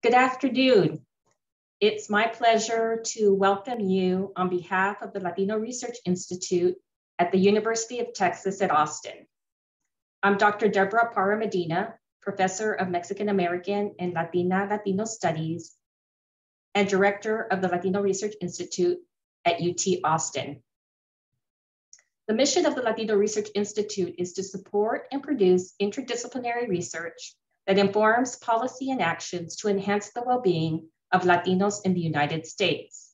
Good afternoon. It's my pleasure to welcome you on behalf of the Latino Research Institute at the University of Texas at Austin. I'm Dr. Deborah Parra Medina, Professor of Mexican American and Latino Studies and Director of the Latino Research Institute at UT Austin. The mission of the Latino Research Institute is to support and produce interdisciplinary research that informs policy and actions to enhance the well-being of Latinos in the United States.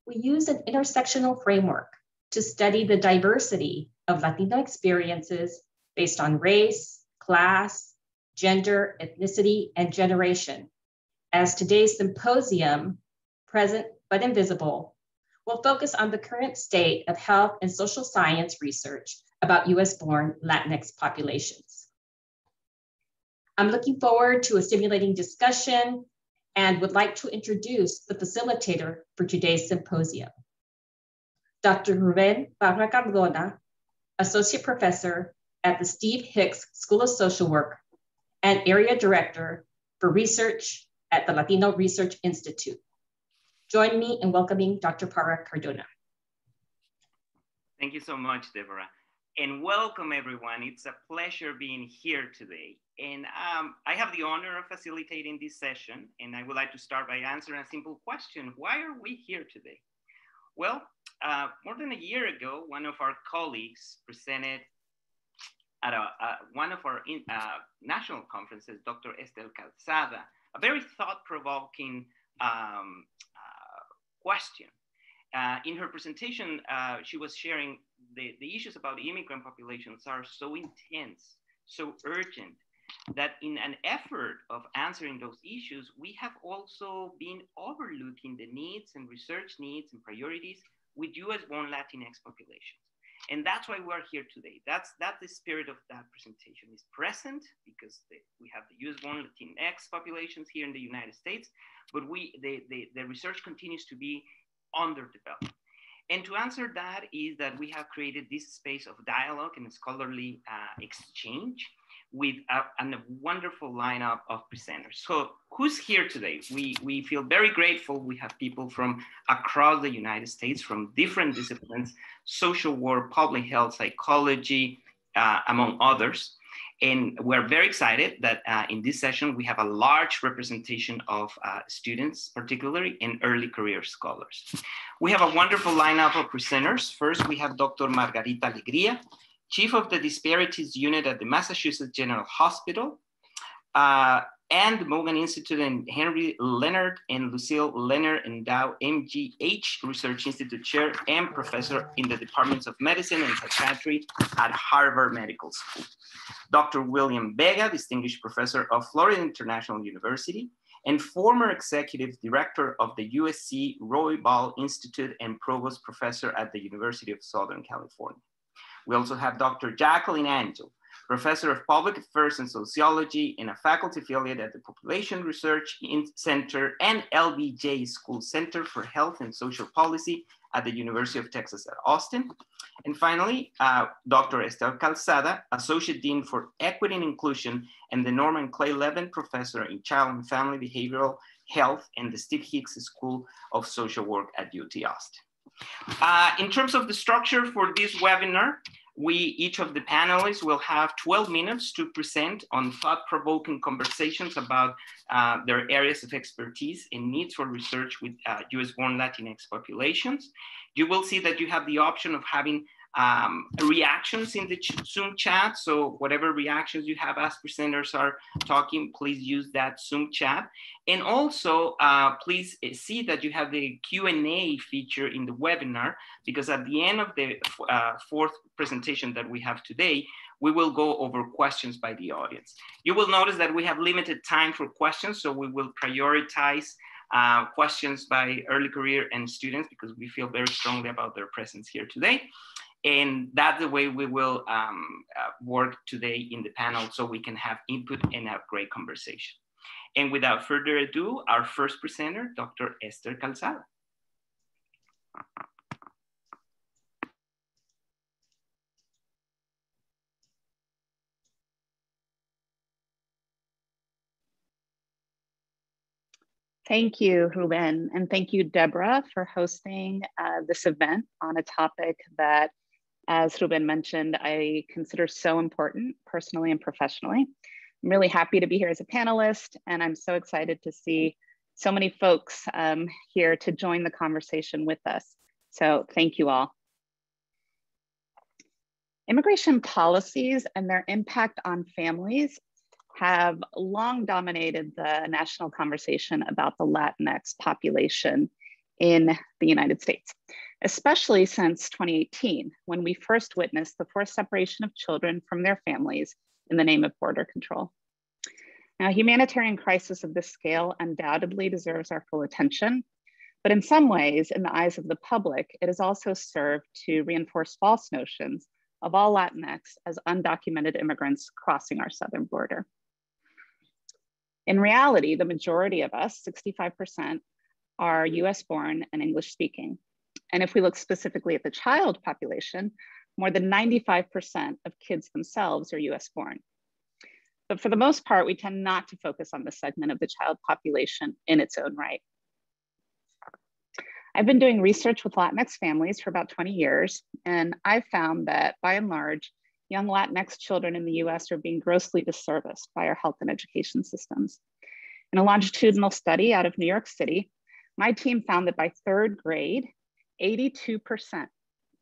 We use an intersectional framework to study the diversity of Latino experiences based on race, class, gender, ethnicity, and generation. As today's symposium, Present but Invisible, will focus on the current state of health and social science research about US-born Latinx populations. I'm looking forward to a stimulating discussion and would like to introduce the facilitator for today's symposium. Dr. Ruben Parra Cardona, Associate Professor at the Steve Hicks School of Social Work and Area Director for Research at the Latino Research Institute. Join me in welcoming Dr. Parra Cardona. Thank you so much, Deborah. And welcome everyone. It's a pleasure being here today. And I have the honor of facilitating this session. And I would like to start by answering a simple question. Why are we here today? Well, more than a year ago, one of our colleagues presented at one of our national conferences, Dr. Esther Calzada, a very thought-provoking question. In her presentation, she was sharing the issues about immigrant populations are so intense, so urgent, that in an effort of answering those issues, we have also been overlooking the needs and research needs and priorities with US-born Latinx populations. And that's why we're here today. That's the spirit of that presentation is present because we have the US-born Latinx populations here in the United States, but the research continues to be underdeveloped. And to answer that is that we have created this space of dialogue and scholarly exchange with a wonderful lineup of presenters. So who's here today? We feel very grateful. We have people from across the United States, from different disciplines, social work, public health, psychology, among others. And we're very excited that in this session, we have a large representation of students, particularly in early career scholars. We have a wonderful lineup of presenters. First, we have Dr. Margarita Alegría, Chief of the Disparities Unit at the Massachusetts General Hospital, and the Morgan Institute and Henry Leonard and Lucille Leonard Endow MGH Research Institute Chair and Professor in the Departments of Medicine and Psychiatry at Harvard Medical School. Dr. William Vega, Distinguished Professor of Florida International University and former Executive Director of the USC Roy Ball Institute and Provost Professor at the University of Southern California. We also have Dr. Jacqueline Angel, Professor of Public Affairs and Sociology and a faculty affiliate at the Population Research Center and LBJ School Center for Health and Social Policy at the University of Texas at Austin. And finally, Dr. Esther Calzada, Associate Dean for Equity and Inclusion and the Norman Clay Levin Professor in Child and Family Behavioral Health and the Steve Hicks School of Social Work at UT Austin. In terms of the structure for this webinar, each of the panelists will have 12 minutes to present on thought-provoking conversations about their areas of expertise and needs for research with US-born Latinx populations. You will see that you have the option of having reactions in the Zoom chat. So whatever reactions you have as presenters are talking, please use that Zoom chat. And also, please see that you have the Q&A feature in the webinar, because at the end of the fourth presentation that we have today, we will go over questions by the audience. You will notice that we have limited time for questions, so we will prioritize questions by early career and students because we feel very strongly about their presence here today. And that's the way we will work today in the panel so we can have input and have great conversation. And without further ado, our first presenter, Dr. Esther Calzada. Thank you, Ruben, and thank you, Deborah, for hosting this event on a topic that, as Ruben mentioned, I consider so important personally and professionally. I'm really happy to be here as a panelist, and I'm so excited to see so many folks here to join the conversation with us. So thank you all. Immigration policies and their impact on families have long dominated the national conversation about the Latinx population in the United States, especially since 2018, when we first witnessed the forced separation of children from their families in the name of border control. Now, a humanitarian crisis of this scale undoubtedly deserves our full attention, but in some ways, in the eyes of the public, it has also served to reinforce false notions of all Latinx as undocumented immigrants crossing our southern border. In reality, the majority of us, 65%, are US-born and English-speaking. And if we look specifically at the child population, more than 95% of kids themselves are US-born. But for the most part, we tend not to focus on the segment of the child population in its own right. I've been doing research with Latinx families for about 20 years, and I've found that by and large, young Latinx children in the US are being grossly disserviced by our health and education systems. In a longitudinal study out of New York City, my team found that by third grade, 82%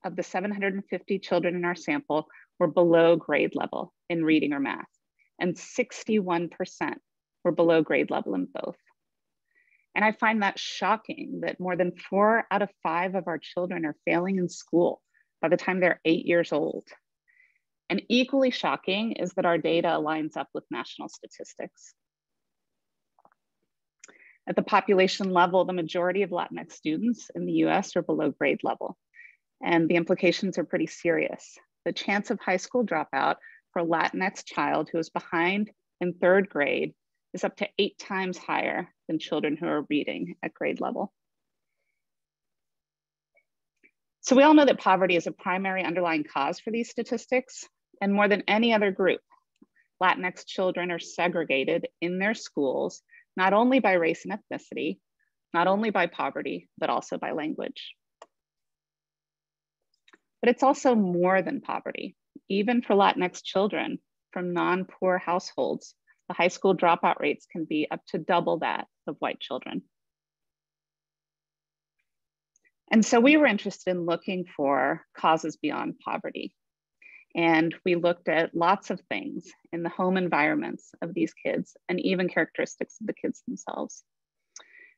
of the 750 children in our sample were below grade level in reading or math, and 61% were below grade level in both. And I find that shocking that more than 4 out of 5 of our children are failing in school by the time they're 8 years old. And equally shocking is that our data lines up with national statistics. At the population level, the majority of Latinx students in the US are below grade level. And the implications are pretty serious. The chance of high school dropout for a Latinx child who is behind in third grade is up to 8 times higher than children who are reading at grade level. So we all know that poverty is a primary underlying cause for these statistics, and more than any other group, Latinx children are segregated in their schools, not only by race and ethnicity, not only by poverty, but also by language. But it's also more than poverty. Even for Latinx children from non-poor households, the high school dropout rates can be up to double that of white children. And so we were interested in looking for causes beyond poverty. And we looked at lots of things in the home environments of these kids and even characteristics of the kids themselves.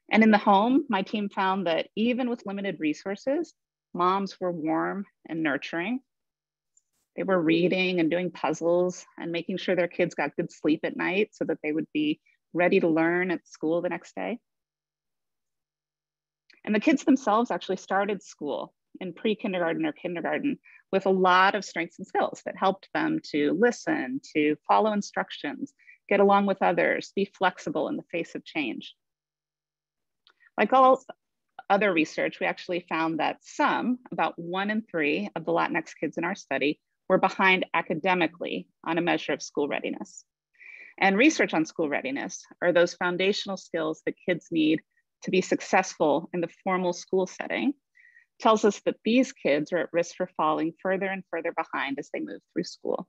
And in the home, my team found that even with limited resources, moms were warm and nurturing. They were reading and doing puzzles and making sure their kids got good sleep at night so that they would be ready to learn at school the next day. And the kids themselves actually started school in pre-kindergarten or kindergarten with a lot of strengths and skills that helped them to listen, to follow instructions, get along with others, be flexible in the face of change. Like all other research, we actually found that about 1 in 3 of the Latinx kids in our study were behind academically on a measure of school readiness. And research on school readiness are those foundational skills that kids need to be successful in the formal school setting, tells us that these kids are at risk for falling further and further behind as they move through school.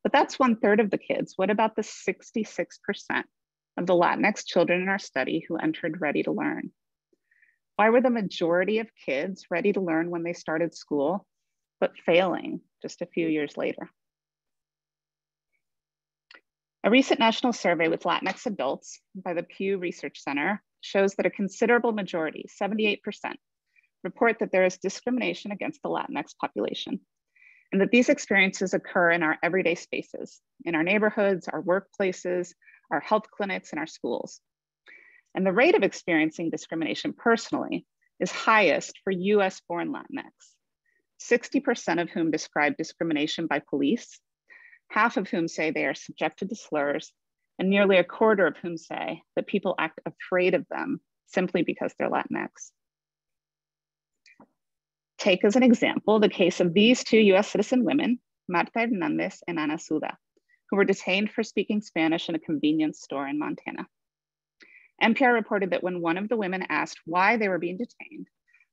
But that's 1/3 of the kids. What about the 66% of the Latinx children in our study who entered ready to learn? Why were the majority of kids ready to learn when they started school, but failing just a few years later? A recent national survey with Latinx adults by the Pew Research Center shows that a considerable majority, 78%, report that there is discrimination against the Latinx population, and that these experiences occur in our everyday spaces, in our neighborhoods, our workplaces, our health clinics, and our schools. And the rate of experiencing discrimination personally is highest for US-born Latinx, 60% of whom describe discrimination by police, half of whom say they are subjected to slurs, and nearly 1/4 of whom say that people act afraid of them simply because they're Latinx. Take as an example the case of these 2 US citizen women, Marta Hernandez and Ana Suda, who were detained for speaking Spanish in a convenience store in Montana. NPR reported that when one of the women asked why they were being detained,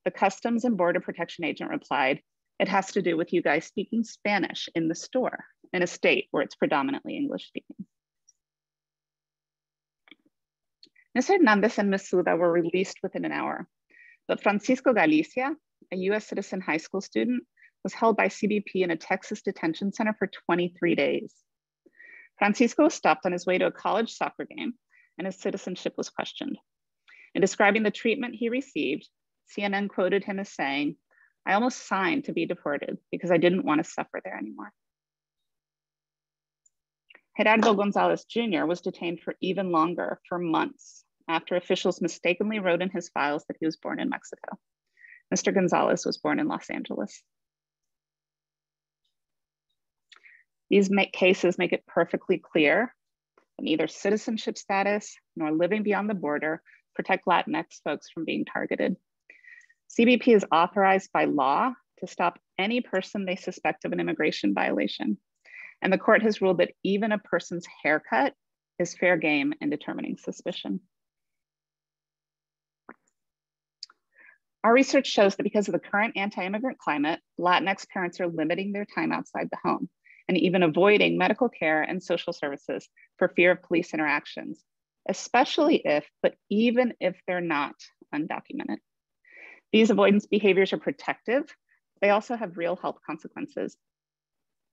the Customs and Border Protection agent replied, "It has to do with you guys speaking Spanish in the store," in a state where it's predominantly English speaking. Ms. Hernandez and Ms. Suda were released within an hour, but Francisco Galicia, a US citizen high school student, was held by CBP in a Texas detention center for 23 days. Francisco was stopped on his way to a college soccer game, and his citizenship was questioned. In describing the treatment he received, CNN quoted him as saying, "I almost signed to be deported because I didn't want to suffer there anymore." Gerardo Gonzalez Jr. was detained for even longer, for months, after officials mistakenly wrote in his files that he was born in Mexico. Mr. Gonzalez was born in Los Angeles. These cases make it perfectly clear that neither citizenship status nor living beyond the border protect Latinx folks from being targeted. CBP is authorized by law to stop any person they suspect of an immigration violation. And the court has ruled that even a person's haircut is fair game in determining suspicion. Our research shows that because of the current anti-immigrant climate, Latinx parents are limiting their time outside the home and even avoiding medical care and social services for fear of police interactions, especially if, but even if they're not undocumented. These avoidance behaviors are protective. They also have real health consequences.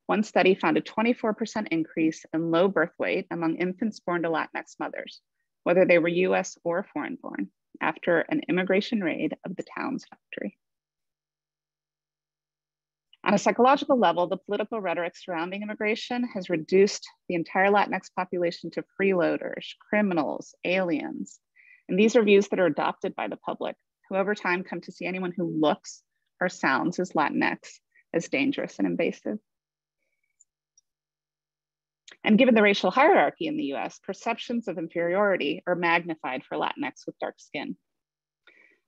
One study found a 24% increase in low birth weight among infants born to Latinx mothers, whether they were US or foreign born, after an immigration raid of the town's factory. On a psychological level, the political rhetoric surrounding immigration has reduced the entire Latinx population to freeloaders, criminals, aliens. And these are views that are adopted by the public, who over time come to see anyone who looks or sounds as Latinx as dangerous and invasive. And given the racial hierarchy in the US, perceptions of inferiority are magnified for Latinx with dark skin.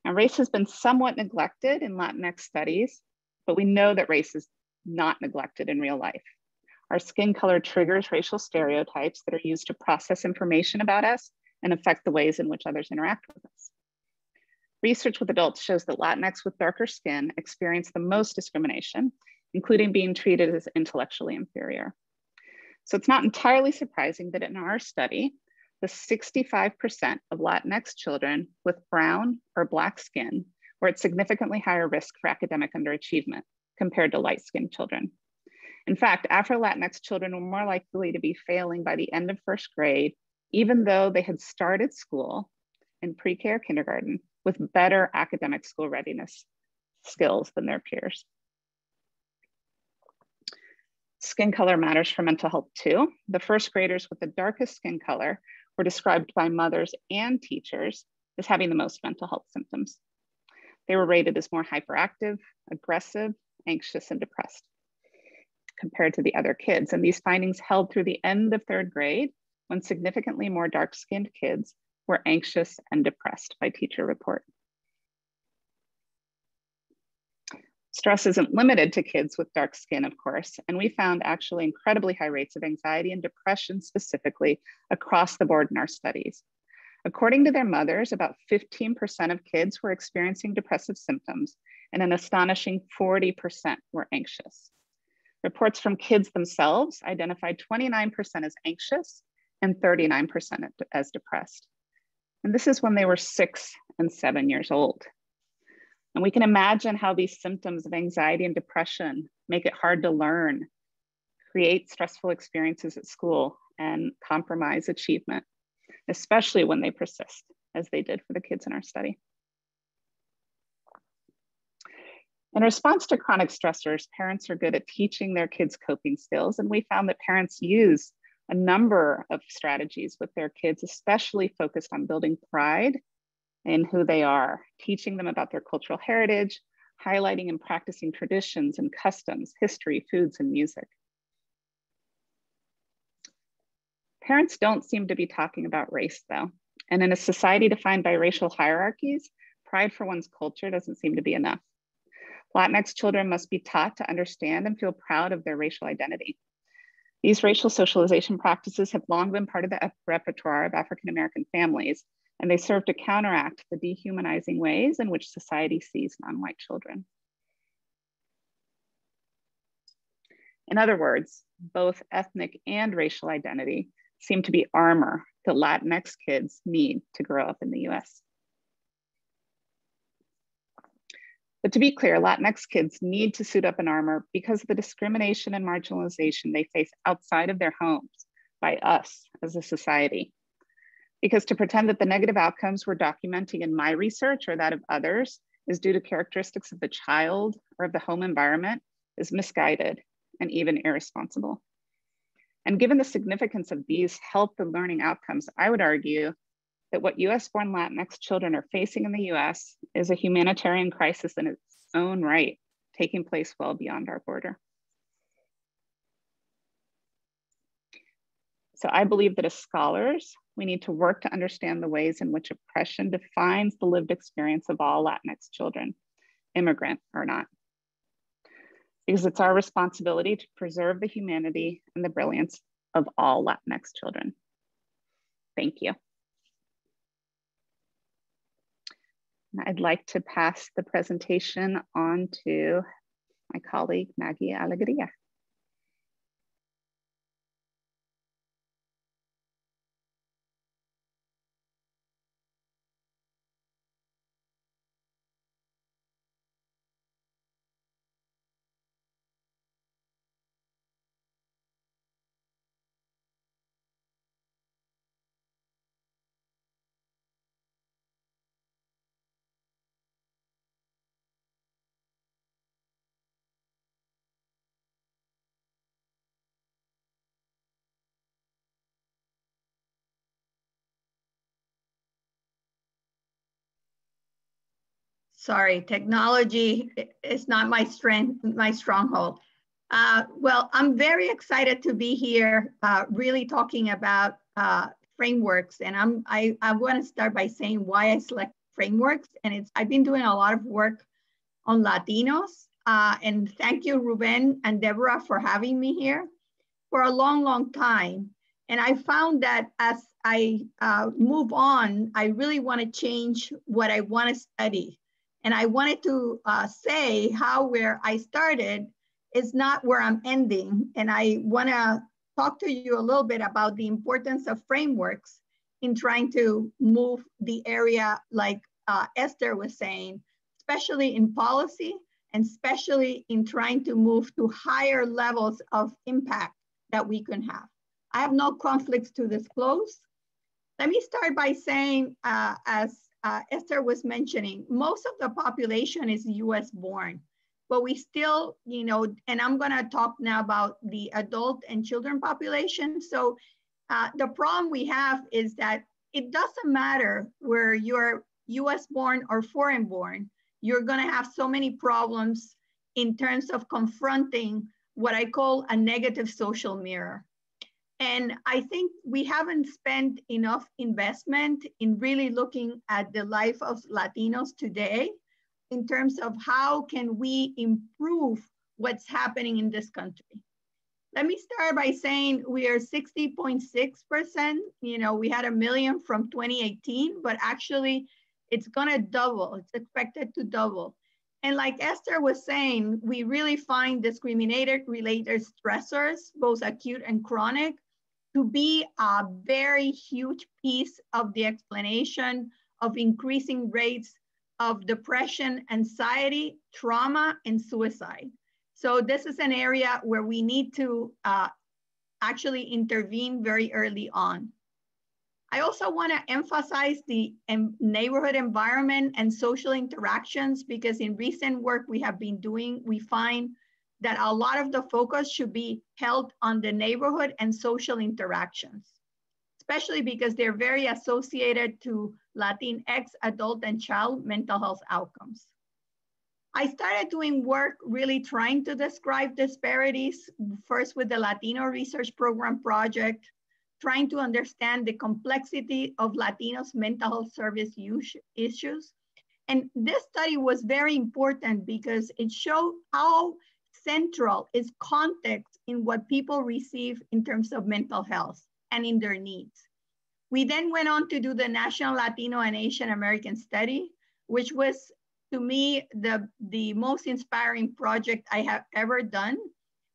Now, race has been somewhat neglected in Latinx studies, but we know that race is not neglected in real life. Our skin color triggers racial stereotypes that are used to process information about us and affect the ways in which others interact with us. Research with adults shows that Latinx with darker skin experience the most discrimination, including being treated as intellectually inferior. So it's not entirely surprising that in our study, the 65% of Latinx children with brown or black skin were at significantly higher risk for academic underachievement compared to light-skinned children. In fact, Afro-Latinx children were more likely to be failing by the end of first grade, even though they had started school in pre-K or kindergarten with better academic school readiness skills than their peers. Skin color matters for mental health too. The first graders with the darkest skin color were described by mothers and teachers as having the most mental health symptoms. They were rated as more hyperactive, aggressive, anxious, and depressed compared to the other kids. And these findings held through the end of third grade, when significantly more dark-skinned kids were anxious and depressed by teacher report. Stress isn't limited to kids with dark skin, of course, and we found actually incredibly high rates of anxiety and depression specifically across the board in our studies. According to their mothers, about 15% of kids were experiencing depressive symptoms, and an astonishing 40% were anxious. Reports from kids themselves identified 29% as anxious and 39% as depressed. And this is when they were 6 and 7 years old. And we can imagine how these symptoms of anxiety and depression make it hard to learn, create stressful experiences at school, and compromise achievement, especially when they persist, as they did for the kids in our study. In response to chronic stressors, parents are good at teaching their kids coping skills, and we found that parents use a number of strategies with their kids, especially focused on building pride in who they are, teaching them about their cultural heritage, highlighting and practicing traditions and customs, history, foods, and music. Parents don't seem to be talking about race, though. And in a society defined by racial hierarchies, pride for one's culture doesn't seem to be enough. Latinx children must be taught to understand and feel proud of their racial identity. These racial socialization practices have long been part of the repertoire of African-American families, and they serve to counteract the dehumanizing ways in which society sees non-white children. In other words, both ethnic and racial identity seem to be armor that Latinx kids need to grow up in the US. But to be clear, Latinx kids need to suit up in armor because of the discrimination and marginalization they face outside of their homes by us as a society. Because to pretend that the negative outcomes we're documenting in my research or that of others is due to characteristics of the child or of the home environment is misguided and even irresponsible. And given the significance of these health and learning outcomes, I would argue that what US-born Latinx children are facing in the US is a humanitarian crisis in its own right, taking place well beyond our border. So I believe that as scholars, we need to work to understand the ways in which oppression defines the lived experience of all Latinx children, immigrant or not. Because it's our responsibility to preserve the humanity and the brilliance of all Latinx children. Thank you. I'd like to pass the presentation on to my colleague, Maggie Alegria. Sorry, technology is not my strength, my stronghold. Well, I'm very excited to be here, really talking about frameworks. And I want to start by saying why I select frameworks. And I've been doing a lot of work on Latinos. And thank you, Ruben and Deborah, for having me here for a long, long time. And I found that as I move on, I really want to change what I want to study. And I wanted to say how where I started is not where I'm ending. And I want to talk to you a little bit about the importance of frameworks in trying to move the area, like Esther was saying, especially in policy and especially in trying to move to higher levels of impact that we can have. I have no conflicts to disclose. Let me start by saying, as Esther was mentioning, most of the population is US born, but we still, and I'm gonna talk now about the adult and children population. So the problem we have is that it doesn't matter where you're US born or foreign born, you're gonna have so many problems in terms of confronting what I call a negative social mirror. And I think we haven't spent enough investment in really looking at the life of Latinos today in terms of how can we improve what's happening in this country. Let me start by saying we are 60.6%. We had 1 million from 2018, but actually it's gonna double. It's expected to double. And like Esther was saying, we really find discriminated-related stressors, both acute and chronic, to be a very huge piece of the explanation of increasing rates of depression, anxiety, trauma, and suicide. So this is an area where we need to actually intervene very early on. I also want to emphasize the neighborhood environment and social interactions, because in recent work we have been doing, we find that a lot of the focus should be held on the neighborhood and social interactions, especially because they're very associated to Latinx adult and child mental health outcomes. I started doing work really trying to describe disparities, first with the Latino Research Program project, trying to understand the complexity of Latinos mental health service issues. And this study was very important because it showed how central is context in what people receive in terms of mental health and in their needs. We then went on to do the National Latino and Asian American Study, which was, to me, the most inspiring project I have ever done,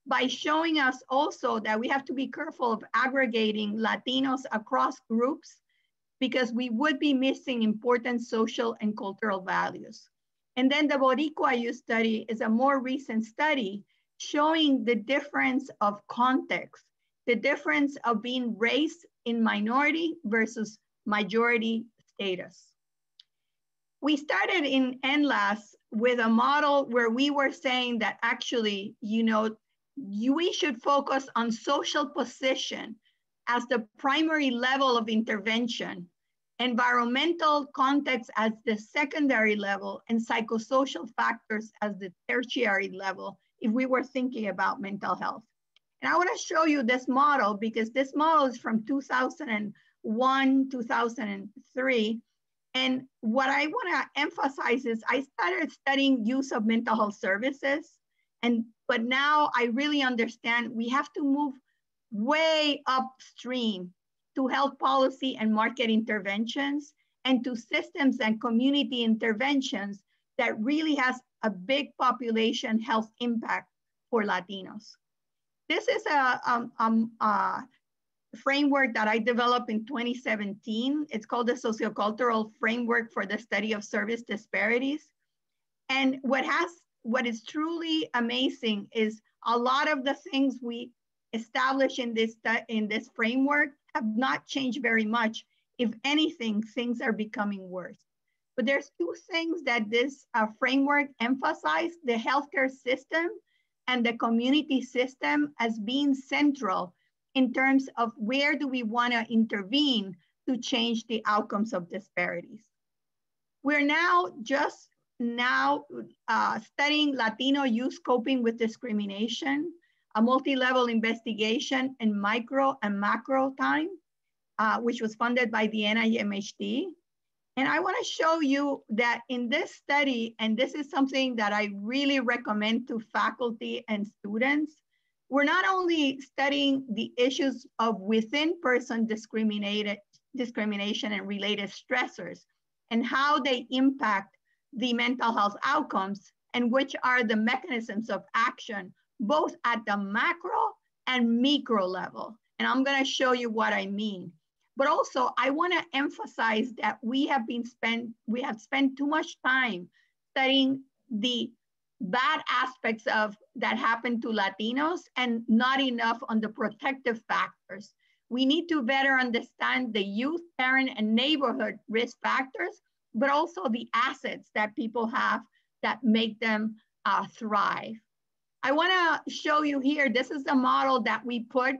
by showing us also that we have to be careful of aggregating Latinos across groups, because we would be missing important social and cultural values. And then the Boricua Youth Study is a more recent study showing the difference of context, the difference of being raised in minority versus majority status. We started in NLAS with a model where we were saying that actually, we should focus on social position as the primary level of intervention, environmental context as the secondary level, and psychosocial factors as the tertiary level if we were thinking about mental health. And I want to show you this model because this model is from 2001, 2003. And what I want to emphasize is I started studying use of mental health services, but now I really understand we have to move way upstream to health policy and market interventions, and to systems and community interventions that really has a big population health impact for Latinos. This is a framework that I developed in 2017. It's called the Sociocultural Framework for the Study of Service Disparities. And what is truly amazing is a lot of the things we establish in this framework have not changed very much. If anything, things are becoming worse. But there's two things that this framework emphasizes: the healthcare system and the community system as being central in terms of where do we want to intervene to change the outcomes of disparities. We're just now studying Latino youth coping with discrimination, a multi-level investigation in micro and macro time, which was funded by the NIMHD. And I want to show you that in this study, and this is something that I really recommend to faculty and students, we're not only studying the issues of within-person discrimination and related stressors and how they impact the mental health outcomes and which are the mechanisms of action, both at the macro and micro level. And I'm going to show you what I mean. But also, I want to emphasize that we have spent too much time studying the bad aspects of that happen to Latinos and not enough on the protective factors. We need to better understand the youth, parent, and neighborhood risk factors, but also the assets that people have that make them thrive. I want to show you here, this is the model that we put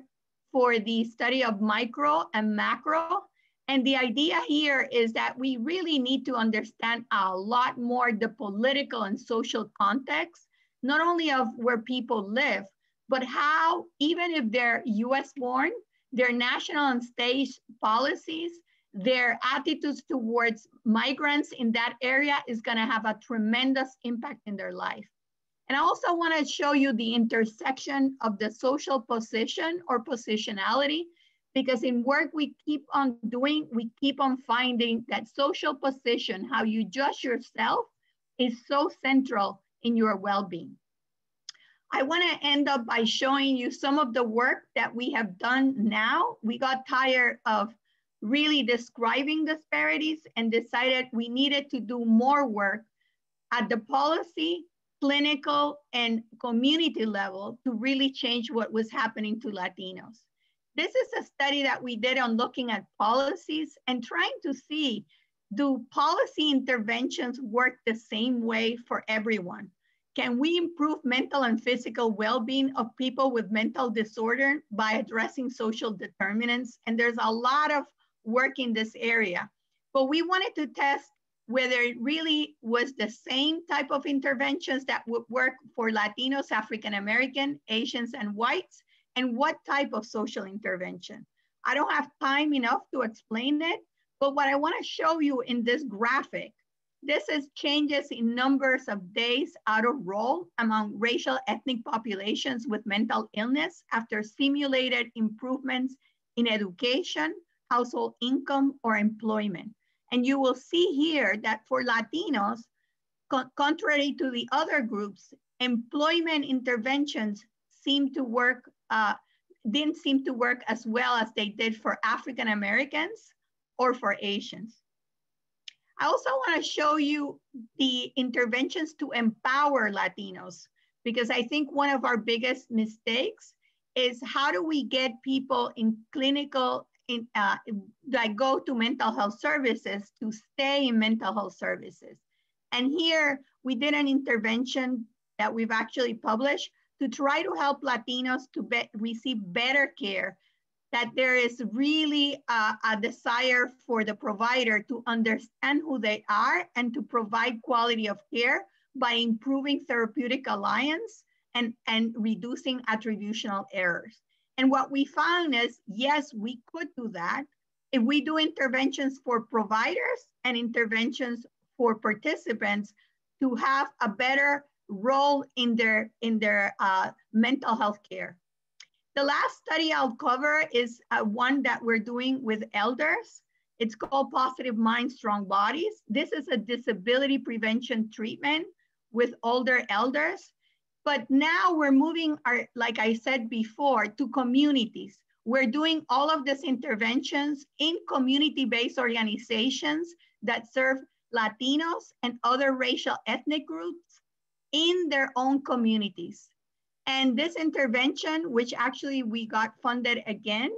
for the study of micro and macro. And the idea here is that we really need to understand a lot more the political and social context, not only of where people live, but how, even if they're US-born, their national and state policies, their attitudes towards migrants in that area is gonna have a tremendous impact in their life. And I also want to show you the intersection of the social position or positionality, because in work we keep on doing, we keep on finding that social position, how you judge yourself, is so central in your well-being. I want to end up by showing you some of the work that we have done now. We got tired of really describing disparities and decided we needed to do more work at the policy, clinical, and community level to really change what was happening to Latinos. This is a study that we did on looking at policies and trying to see, do policy interventions work the same way for everyone? Can we improve mental and physical well-being of people with mental disorder by addressing social determinants? And there's a lot of work in this area, but we wanted to test whether it really was the same type of interventions that would work for Latinos, African-American, Asians, and whites, and what type of social intervention. I don't have time enough to explain it, but what I want to show you in this graphic This is changes in numbers of days out of role among racial ethnic populations with mental illness after simulated improvements in education, household income, or employment. And you will see here that for Latinos, contrary to the other groups, employment interventions seem to work, didn't seem to work as well as they did for African Americans or for Asians. I also want to show you the interventions to empower Latinos, because I think one of our biggest mistakes is how do we get people in clinical, that go to mental health services to stay in mental health services. And here we did an intervention that we've actually published to try to help Latinos to receive better care, that there is really a desire for the provider to understand who they are and to provide quality of care by improving therapeutic alliance and reducing attributional errors. And what we found is, yes, we could do that if we do interventions for providers and interventions for participants to have a better role in their mental health care. The last study I'll cover is one that we're doing with elders. It's called Positive Minds, Strong Bodies. This is a disability prevention treatment with older elders. But now we're moving, like I said before, to communities. We're doing all of these interventions in community-based organizations that serve Latinos and other racial ethnic groups in their own communities. And this intervention, which actually we got funded again,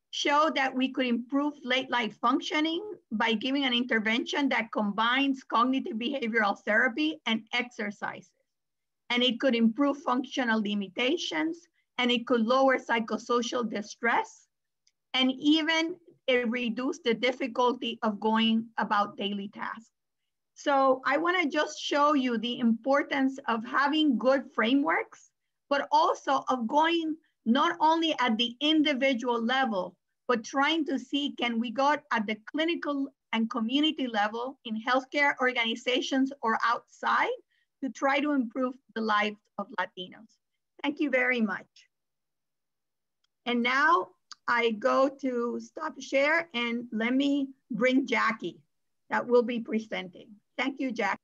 showed that we could improve late life functioning by giving an intervention that combines cognitive behavioral therapy and exercises. And it could improve functional limitations, and it could lower psychosocial distress, and even it reduced the difficulty of going about daily tasks. So I want to just show you the importance of having good frameworks, but also of going not only at the individual level, but trying to see, can we go at the clinical and community level in healthcare organizations or outside to try to improve the lives of Latinos. Thank you very much. And now I go to stop share and let me bring Jackie that will be presenting. Thank you, Jackie.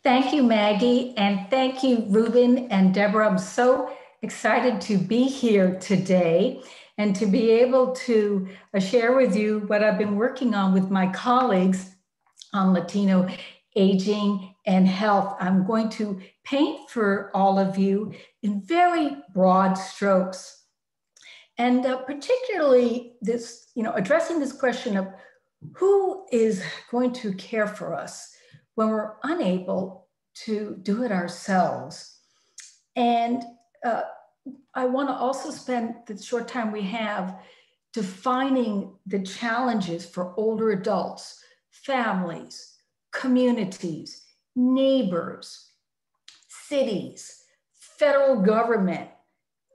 Thank you, Maggie, and thank you, Ruben and Deborah. I'm so excited to be here today and to be able to share with you what I've been working on with my colleagues on Latino aging and health. I'm going to paint for all of you in very broad strokes, and particularly this, addressing this question of who is going to care for us when we're unable to do it ourselves. And I want to also spend the short time we have defining the challenges for older adults, families, communities, neighbors, cities, federal government,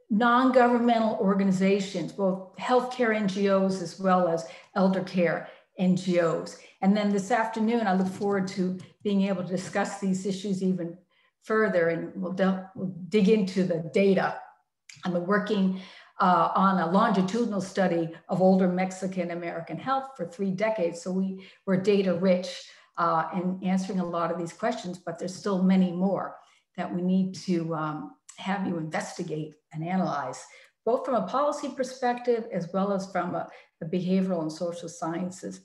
non-governmental organizations, both healthcare NGOs as well as elder care NGOs. And then this afternoon, I look forward to being able to discuss these issues even further, and we'll dig into the data. I've been working on a longitudinal study of older Mexican American health for 3 decades. So we were data rich in answering a lot of these questions, but there's still many more that we need to have you investigate and analyze, both from a policy perspective as well as from a behavioral and social sciences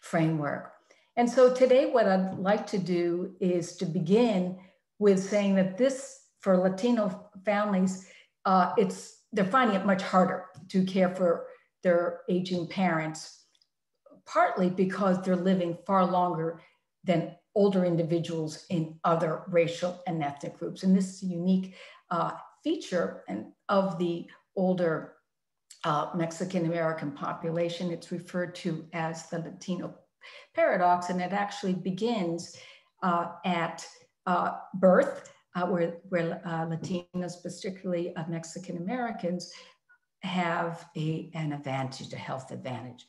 framework. And so today what I'd like to do is to begin with saying that this, for Latino families, they're finding it much harder to care for their aging parents, partly because they're living far longer than older individuals in other racial and ethnic groups. And this is a unique feature of the older Mexican American population. It's referred to as the Latino paradox, and it actually begins at birth. where Latinos, particularly Mexican Americans, have an advantage, a health advantage.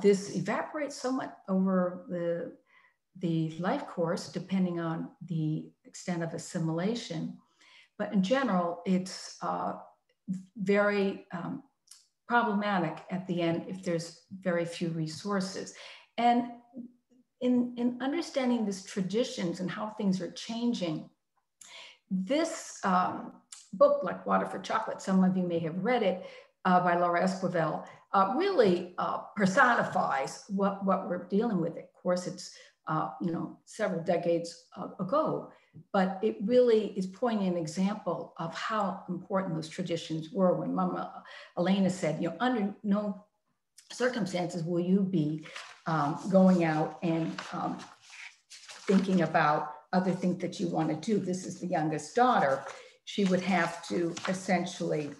This evaporates somewhat over the life course, depending on the extent of assimilation. But in general, it's very problematic at the end if there's very few resources. And in understanding these traditions and how things are changing, this book, like Water for Chocolate, some of you may have read it, by Laura Esquivel, really personifies what we're dealing with. Of course, it's several decades ago, but it really is pointing an example of how important those traditions were. When Mama Elena said, under no circumstances will you be going out and thinking about other things that you want to do. This is the youngest daughter. She would have to essentially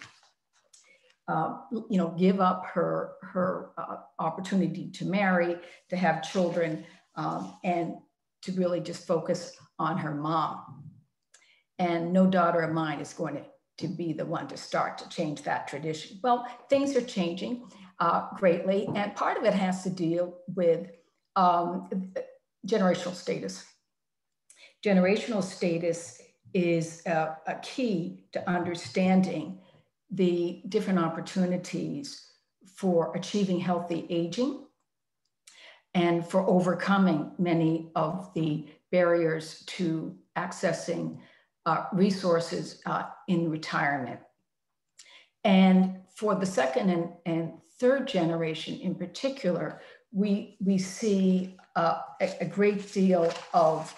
give up her opportunity to marry, to have children, and to really just focus on her mom. And no daughter of mine is going to be the one to start to change that tradition. Well, things are changing greatly, and part of it has to deal with generational status. Generational status is a key to understanding the different opportunities for achieving healthy aging and for overcoming many of the barriers to accessing resources in retirement. And for the second and third generation in particular, we see a great deal of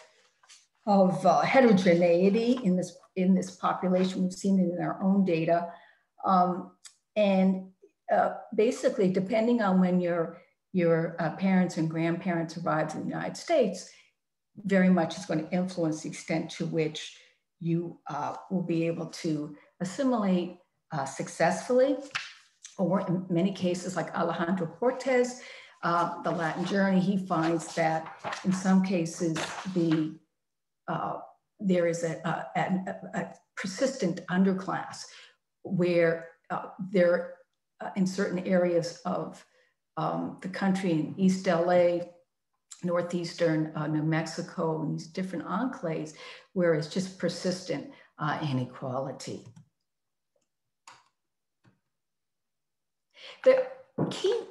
heterogeneity in this population. We've seen it in our own data. Basically, depending on when your parents and grandparents arrived in the United States, very much is going to influence the extent to which you will be able to assimilate successfully, or in many cases, like Alejandro Cortez, the Latin journey, he finds that in some cases there is a persistent underclass where in certain areas of the country, in East LA, northeastern New Mexico, and these different enclaves, where it's just persistent inequality. The key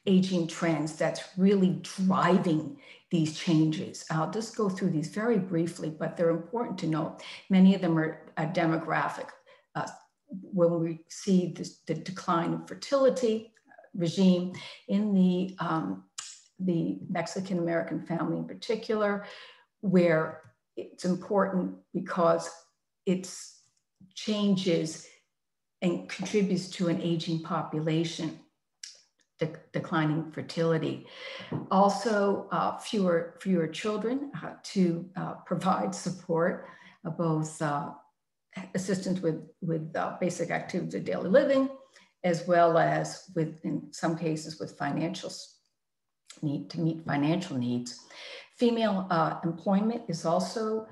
aging trends that's really driving these changes, I'll just go through these very briefly, but they're important to note. Many of them are demographic. When we see the decline of fertility regime in the Mexican American family in particular, where it's important because it changes and contributes to an aging population, declining fertility. Also, fewer children to provide support, both assistance with basic activities of daily living, as well as in some cases with to meet financial needs. Female employment is also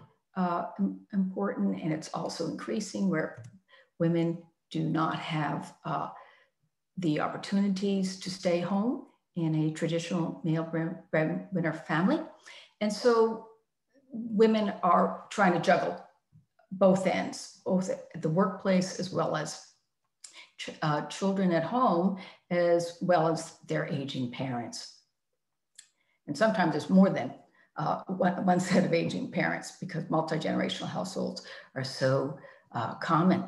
important, and it's also increasing, where women do not have the opportunities to stay home in a traditional male breadwinner family. And so women are trying to juggle both ends, both at the workplace as well as children at home, as well as their aging parents. And sometimes there's more than one set of aging parents, because multi-generational households are so common.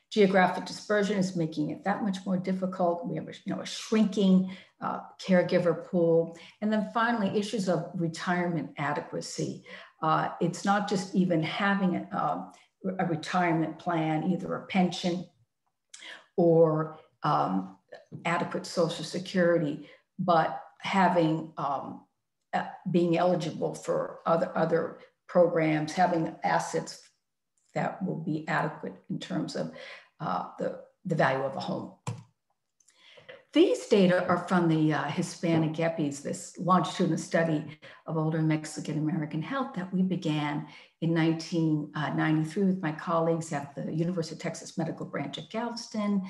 Geographic dispersion is making it that much more difficult. We have a shrinking caregiver pool. And then finally, issues of retirement adequacy. It's not just even having a retirement plan, either a pension or adequate Social Security, but having being eligible for other programs, having assets that will be adequate in terms of the value of a home. These data are from the Hispanic EPIs, this longitudinal study of older Mexican-American health that we began in 1993 with my colleagues at the University of Texas Medical Branch at Galveston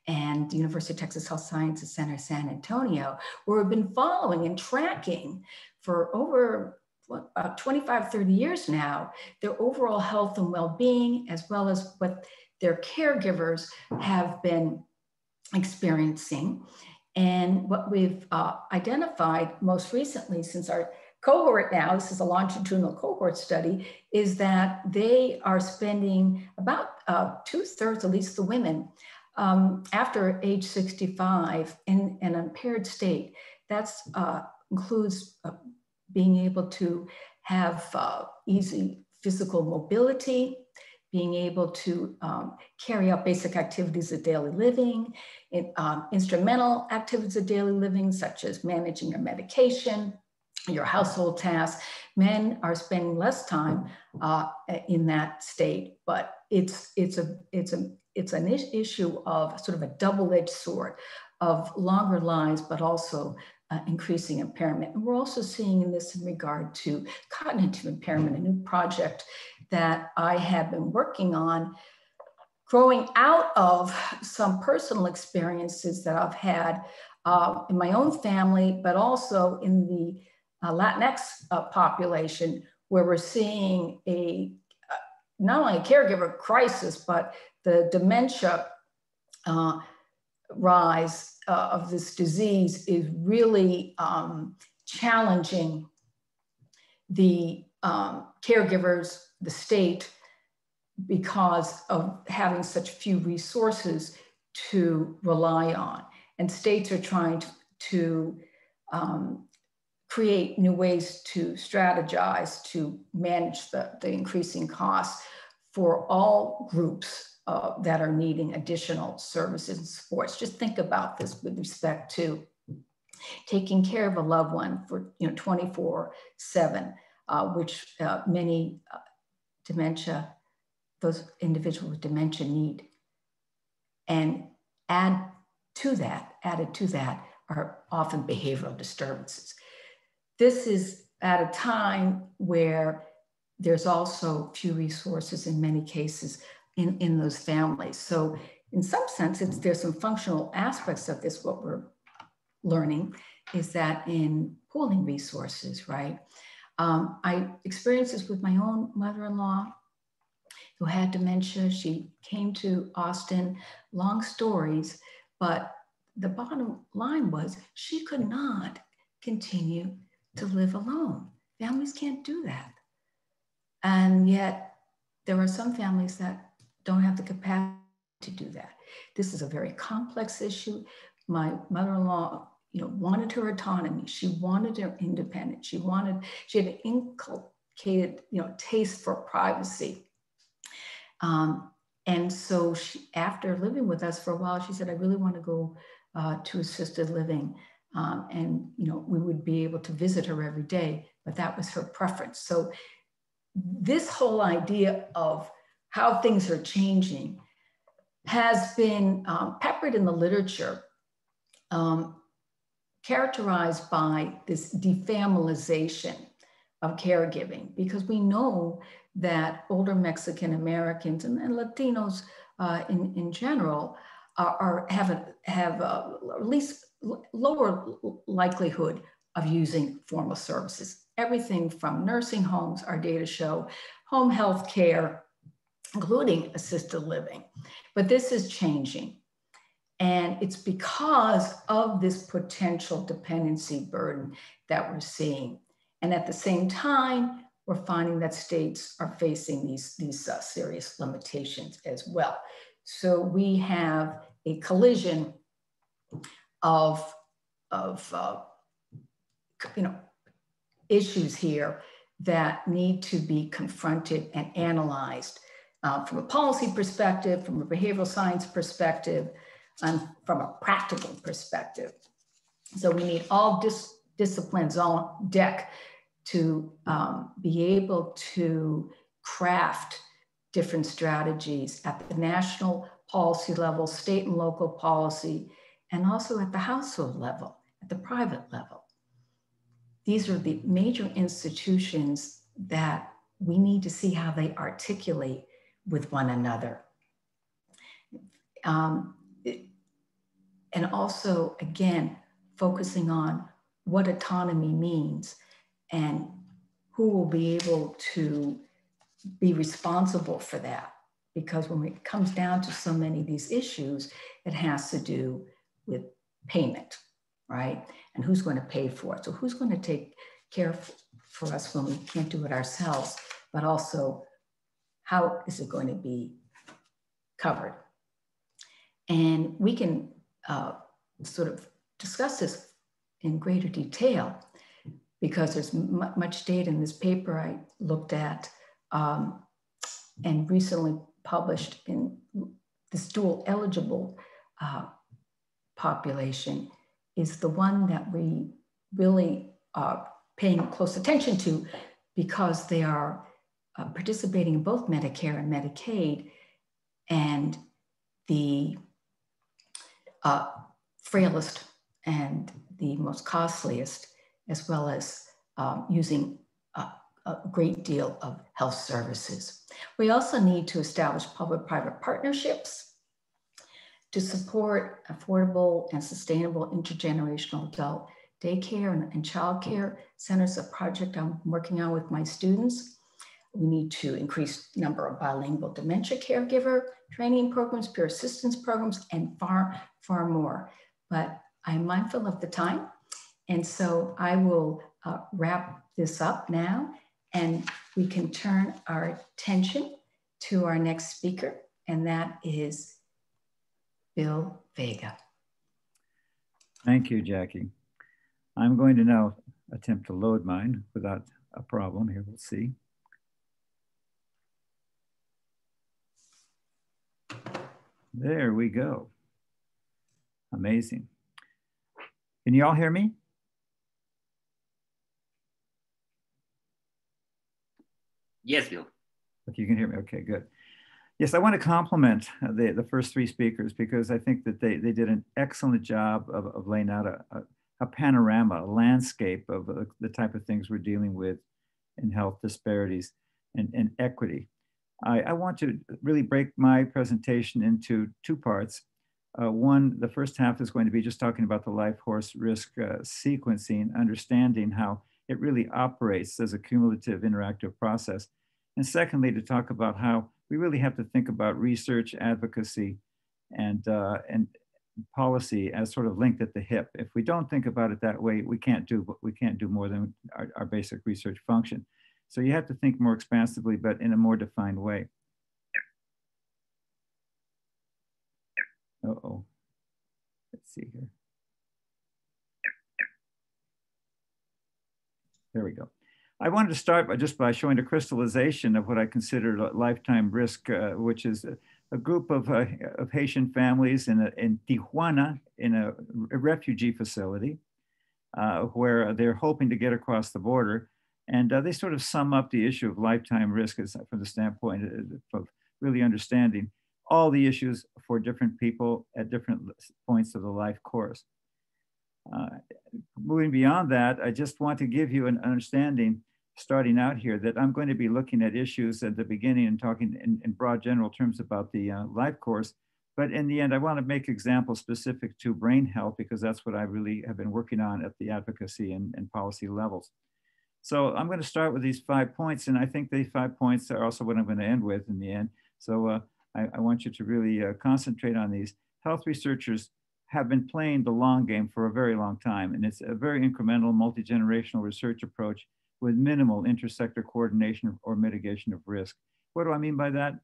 and the University of Texas Health Sciences Center, San Antonio, where we've been following and tracking for over about 25, 30 years now, their overall health and well-being, as well as what their caregivers have been experiencing. And what we've identified most recently since our cohort now, this is a longitudinal cohort study, is that they are spending about 2/3, at least the women, after age 65 in an impaired state. That includes being able to have easy physical mobility, being able to carry out basic activities of daily living, instrumental activities of daily living, such as managing your medication, your household tasks. Men are spending less time in that state, but it's an issue of sort of a double-edged sword of longer lives, but also increasing impairment. And we're also seeing in this in regard to cognitive impairment, a new project that I have been working on, growing out of some personal experiences that I've had in my own family, but also in the Latinx population, where we're seeing not only a caregiver crisis, but the dementia rise of this disease is really challenging the caregivers, the state, because of having such few resources to rely on. And states are trying to create new ways to strategize, to manage the increasing costs for all groups that are needing additional services and supports. Just think about this with respect to taking care of a loved one for 24/7, which many those individuals with dementia need. And added to that are often behavioral disturbances. This is at a time where there's also few resources in many cases in those families. So in some sense, there's some functional aspects of this. What we're learning is that in pooling resources, right? I experienced this with my own mother-in-law who had dementia. She came to Austin, long stories, but the bottom line was she could not continue to live alone. Families can't do that. And yet there are some families that don't have the capacity to do that. This is a very complex issue. My mother-in-law, wanted her autonomy. She wanted her independence. She had an inculcated, taste for privacy. And so after living with us for a while, she said, I really want to go to assisted living. And we would be able to visit her every day, but that was her preference. So this whole idea of how things are changing has been peppered in the literature, characterized by this defamilization of caregiving, because we know that older Mexican Americans and Latinos in general have at least lower likelihood of using formal services. Everything from nursing homes, our data show, home health care, including assisted living. But this is changing. And it's because of this potential dependency burden that we're seeing. And at the same time, we're finding that states are facing these serious limitations as well. So we have a collision of issues here that need to be confronted and analyzed from a policy perspective, from a behavioral science perspective, and from a practical perspective. So we need all disciplines on deck to be able to craft different strategies at the national policy level, state and local policy, and also at the household level, at the private level. These are the major institutions that we need to see how they articulate with one another. And also, again, focusing on what autonomy means and who will be able to be responsible for that. Because when it comes down to so many of these issues, it has to do with payment, right? And who's going to pay for it? So who's going to take care for us when we can't do it ourselves, but also how is it going to be covered? And we can sort of discuss this in greater detail because there's much data in this paper I looked at and recently published in this dual eligible population is the one that we really are paying close attention to because they are participating in both Medicare and Medicaid, and the frailest and the most costliest, as well as using a great deal of health services. We also need to establish public-private partnerships to support affordable and sustainable intergenerational adult daycare and childcare centers, a project I'm working on with my students. We need to increase the number of bilingual dementia caregiver training programs, peer assistance programs, and far, far more. But I'm mindful of the time. And so I will wrap this up now, and we can turn our attention to our next speaker, and that is Bill Vega. Thank you, Jackie. I'm going to now attempt to load mine without a problem. Here, we'll see. There we go. Amazing. Can you all hear me? Yes, Bill. If you can hear me, okay, good. Yes, I want to compliment the first three speakers because I think that they did an excellent job of laying out a panorama, a landscape of the type of things we're dealing with in health disparities and equity. I want to really break my presentation into two parts. One, the first half is going to be just talking about the life course risk sequencing, understanding how it really operates as a cumulative interactive process. And secondly, to talk about how we really have to think about research, advocacy, and policy as sort of linked at the hip. If we don't think about it that way, we can't do more than our basic research function. So you have to think more expansively, but in a more defined way. Uh-oh. Let's see here. There we go. I wanted to start by showing a crystallization of what I consider lifetime risk, which is a group of Haitian families in Tijuana in a refugee facility where they're hoping to get across the border. And they sort of sum up the issue of lifetime risk from the standpoint of really understanding all the issues for different people at different points of the life course. Moving beyond that, I just want to give you an understanding starting out here that I'm going to be looking at issues at the beginning and talking in broad general terms about the life course. But in the end, I want to make examples specific to brain health because that's what I really have been working on at the advocacy and policy levels. So I'm going to start with these 5 points, and I think these 5 points are also what I'm going to end with in the end. So I want you to really concentrate on these. Health researchers have been playing the long game for a very long time, and it's a very incremental, multi-generational research approach with minimal intersector coordination or mitigation of risk. What do I mean by that?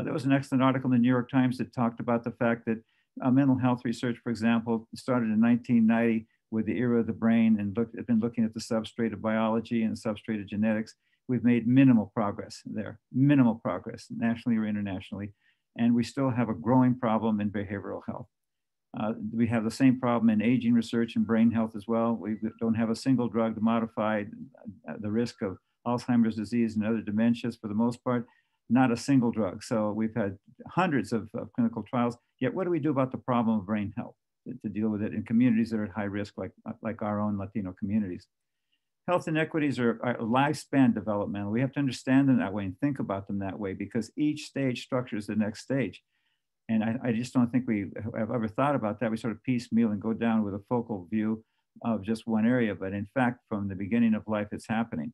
There was an excellent article in the New York Times that talked about the fact that mental health research, for example, started in 1990 with the era of the brain and been looking at the substrate of biology and the substrate of genetics. We've made minimal progress there, minimal progress, nationally or internationally. And we still have a growing problem in behavioral health. We have the same problem in aging research and brain health as well. We don't have a single drug to modify the risk of Alzheimer's disease and other dementias for the most part, not a single drug. So we've had hundreds of clinical trials, yet what do we do about the problem of brain health? to deal with it in communities that are at high risk, like our own Latino communities. Health inequities are lifespan developmental. We have to understand them that way and think about them that way, because each stage structures the next stage. And I just don't think we have ever thought about that. We sort of piecemeal and go down with a focal view of just one area. But in fact, from the beginning of life, it's happening.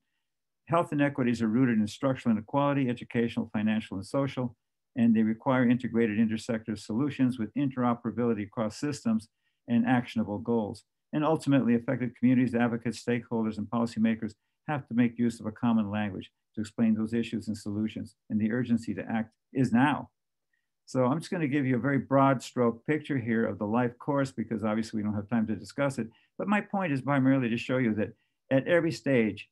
Health inequities are rooted in structural inequality, educational, financial, and social, and they require integrated intersector solutions with interoperability across systems and actionable goals. And ultimately, affected communities, advocates, stakeholders, and policymakers have to make use of a common language to explain those issues and solutions. And the urgency to act is now. So I'm just going to give you a very broad stroke picture here of the life course, because obviously we don't have time to discuss it. But my point is primarily to show you that at every stage,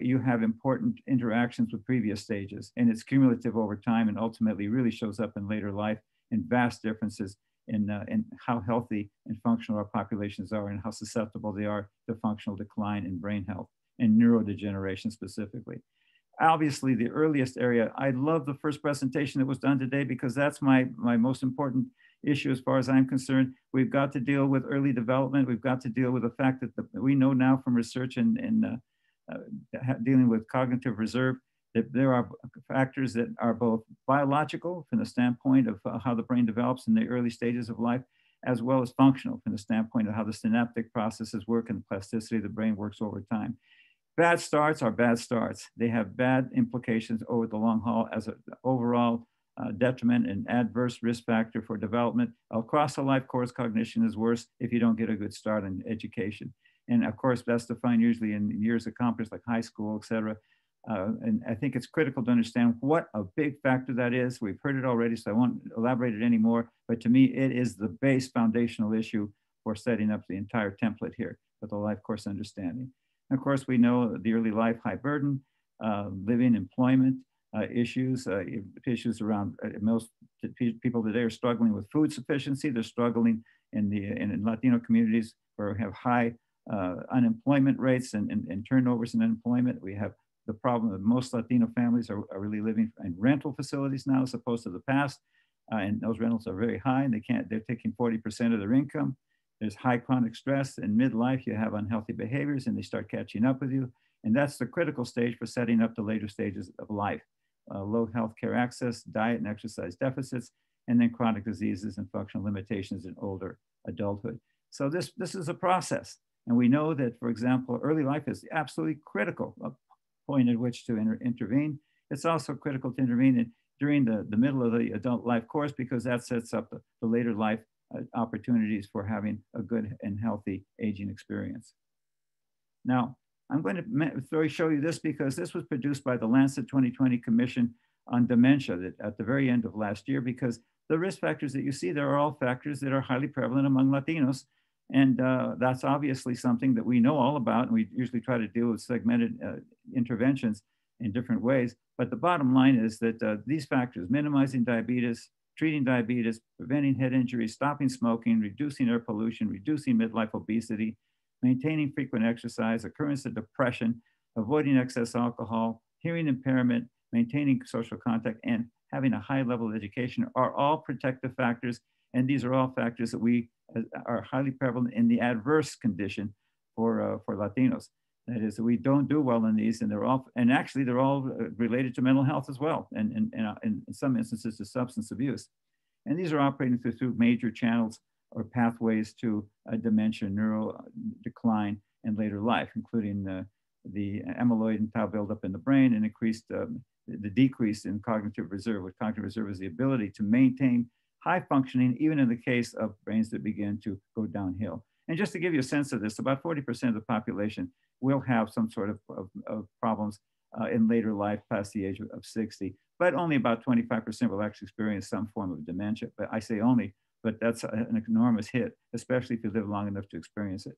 you have important interactions with previous stages, and it's cumulative over time and ultimately really shows up in later life in vast differences in how healthy and functional our populations are and how susceptible they are to functional decline in brain health and neurodegeneration specifically. Obviously, the earliest area, I love the first presentation that was done today, because that's my most important issue as far as I'm concerned. We've got to deal with early development. We've got to deal with the fact that we know now from research and dealing with cognitive reserve that there are factors that are both biological from the standpoint of how the brain develops in the early stages of life, as well as functional from the standpoint of how the synaptic processes work and the plasticity of the brain works over time. Bad starts are bad starts. They have bad implications over the long haul as an overall detriment and adverse risk factor for development. Across the life course, cognition is worse if you don't get a good start in education. And of course, that's defined usually in years accomplished like high school, et cetera. And I think it's critical to understand what a big factor that is. We've heard it already, so I won't elaborate it anymore. But to me, it is the base foundational issue for setting up the entire template here for the life course understanding. And of course, we know the early life high burden, living, employment issues, issues around most people today are struggling with food sufficiency. They're struggling in Latino communities where we have high unemployment rates and turnovers in unemployment. We have the problem that most Latino families are really living in rental facilities now as opposed to the past. And those rentals are very high and they're taking 40% of their income. There's high chronic stress. In midlife, you have unhealthy behaviors and they start catching up with you. And that's the critical stage for setting up the later stages of life. Low healthcare access, diet and exercise deficits, and then chronic diseases and functional limitations in older adulthood. So this is a process. And we know that, for example, early life is absolutely critical, a point at which to intervene. It's also critical to intervene during the middle of the adult life course, because that sets up the later life opportunities for having a good and healthy aging experience. Now, I'm going to show you this because this was produced by the Lancet 2020 Commission on Dementia at the very end of last year, because the risk factors that you see there are all factors that are highly prevalent among Latinos. And that's obviously something that we know all about, and we usually try to deal with segmented interventions in different ways. But the bottom line is that these factors, minimizing diabetes, treating diabetes, preventing head injuries, stopping smoking, reducing air pollution, reducing midlife obesity, maintaining frequent exercise, occurrence of depression, avoiding excess alcohol, hearing impairment, maintaining social contact, and having a high level of education are all protective factors. And these are all factors that we are highly prevalent in the adverse condition for Latinos. That is, we don't do well in these, and they're all related to mental health as well, and in some instances to substance abuse. And these are operating through major channels or pathways to dementia, neural decline, and later life, including the amyloid and tau buildup in the brain, and the decrease in cognitive reserve. What cognitive reserve is the ability to maintain high functioning, even in the case of brains that begin to go downhill. And just to give you a sense of this, about 40% of the population will have some sort of problems in later life past the age of 60, but only about 25% will actually experience some form of dementia. But I say only, but that's an enormous hit, especially if you live long enough to experience it.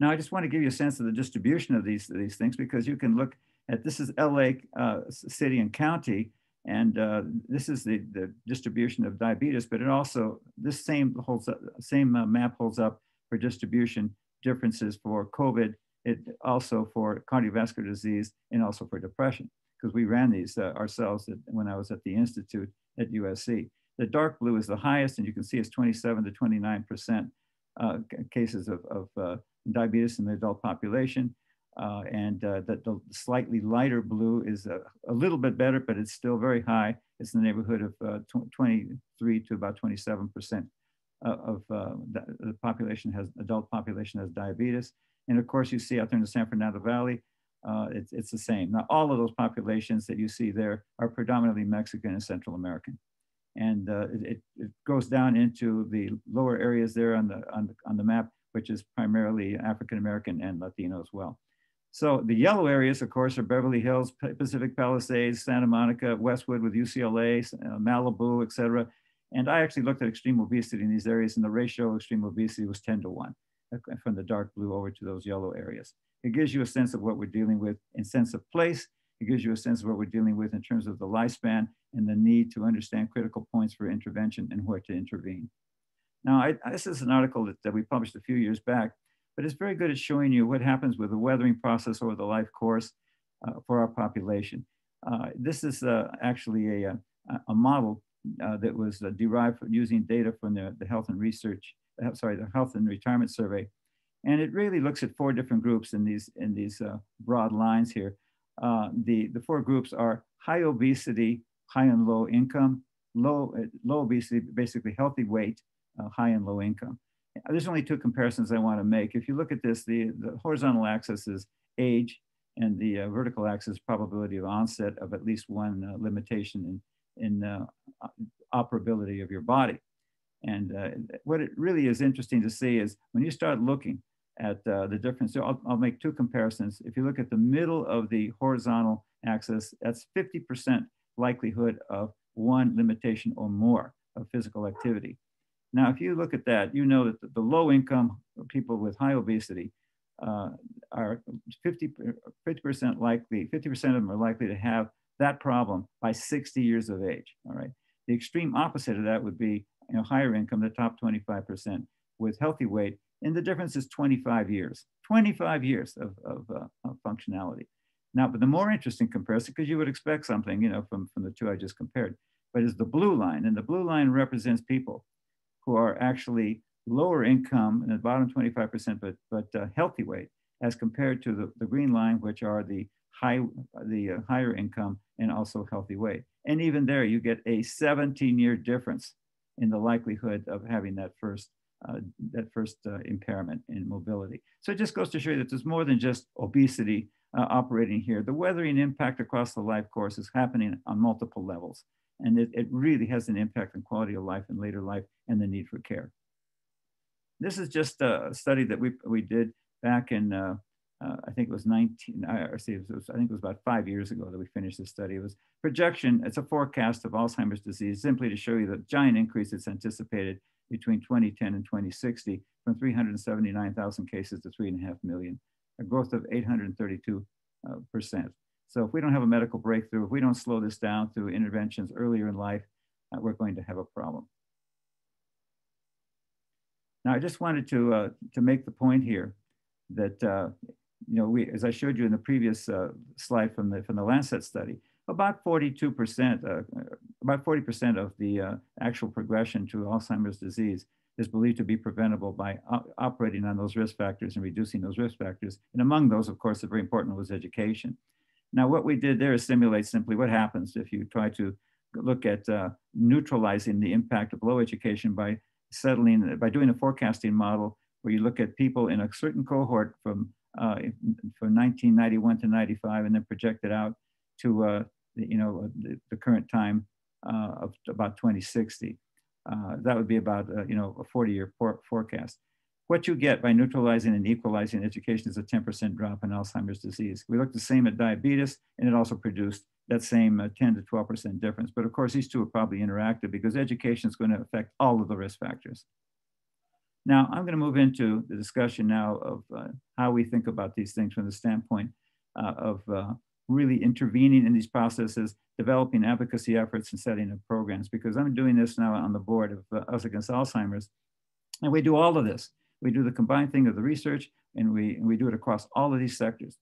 Now, I just want to give you a sense of the distribution of these things, because you can look at, this is LA city and county, and this is the distribution of diabetes, but it also, this same map holds up for distribution differences for COVID, it also for cardiovascular disease, and also for depression, because we ran these ourselves when I was at the Institute at USC. The dark blue is the highest, and you can see it's 27 to 29% cases of diabetes in the adult population. The slightly lighter blue is a little bit better, but it's still very high. It's in the neighborhood of 23 to about 27% of the population adult population has diabetes. And of course, you see out there in the San Fernando Valley, it's the same. Now, all of those populations that you see there are predominantly Mexican and Central American. And it goes down into the lower areas there on the map, which is primarily African American and Latino as well. So the yellow areas, of course, are Beverly Hills, Pacific Palisades, Santa Monica, Westwood with UCLA, Malibu, et cetera. And I actually looked at extreme obesity in these areas, and the ratio of extreme obesity was 10 to 1 from the dark blue over to those yellow areas. It gives you a sense of what we're dealing with in sense of place. It gives you a sense of what we're dealing with in terms of the lifespan and the need to understand critical points for intervention and where to intervene. Now, this is an article that we published a few years back, but it's very good at showing you what happens with the weathering process over the life course for our population. This is actually a model that was derived from using data from the Health and Retirement Survey. And it really looks at 4 different groups in these broad lines here. The 4 groups are high obesity, high and low income, low obesity, basically healthy weight, high and low income. There's only 2 comparisons I want to make. If you look at this, the horizontal axis is age, and the vertical axis probability of onset of at least one limitation in operability of your body. And what it really is interesting to see is when you start looking at the difference, so I'll make 2 comparisons. If you look at the middle of the horizontal axis, that's 50% likelihood of one limitation or more of physical activity. Now, if you look at that, you know that the low income people with high obesity are 50% likely, 50% of them are likely to have that problem by 60 years of age, all right? The extreme opposite of that would be higher income, the top 25% with healthy weight, and the difference is 25 years, 25 years of functionality. Now, but the more interesting comparison, because you would expect something, from the 2 I just compared, but is the blue line, and the blue line represents people who are actually lower income in the bottom 25%, but healthy weight, as compared to the green line, which are the higher income and also healthy weight. And even there, you get a 17-year difference in the likelihood of having that first impairment in mobility. So it just goes to show you that there's more than just obesity operating here. The weathering impact across the life course is happening on multiple levels. And it really has an impact on quality of life and later life and the need for care. This is just a study that we did back in, I think it was I think it was about 5 years ago that we finished this study. It was projection, it's a forecast of Alzheimer's disease, simply to show you the giant increase that's anticipated between 2010 and 2060 from 379,000 cases to 3.5 million, a growth of 832%. So if we don't have a medical breakthrough, if we don't slow this down through interventions earlier in life, we're going to have a problem. Now, I just wanted to make the point here that as I showed you in the previous slide from the Lancet study, about 42%, about 40% of the actual progression to Alzheimer's disease is believed to be preventable by operating on those risk factors and reducing those risk factors. And among those, of course, the very important was education. Now, what we did there is simulate simply what happens if you try to look at neutralizing the impact of low education by doing a forecasting model where you look at people in a certain cohort from 1991 to 95 and then project it out to the current time of about 2060. That would be about a 40-year forecast. What you get by neutralizing and equalizing education is a 10% drop in Alzheimer's disease. We looked the same at diabetes, and it also produced that same 10 to 12% difference. But of course, these two are probably interactive because education is going to affect all of the risk factors. Now, I'm going to move into the discussion now of how we think about these things from the standpoint of really intervening in these processes, developing advocacy efforts, and setting up programs, because I'm doing this now on the board of Us Against Alzheimer's, and we do all of this. We do the combined thing of the research, and we do it across all of these sectors.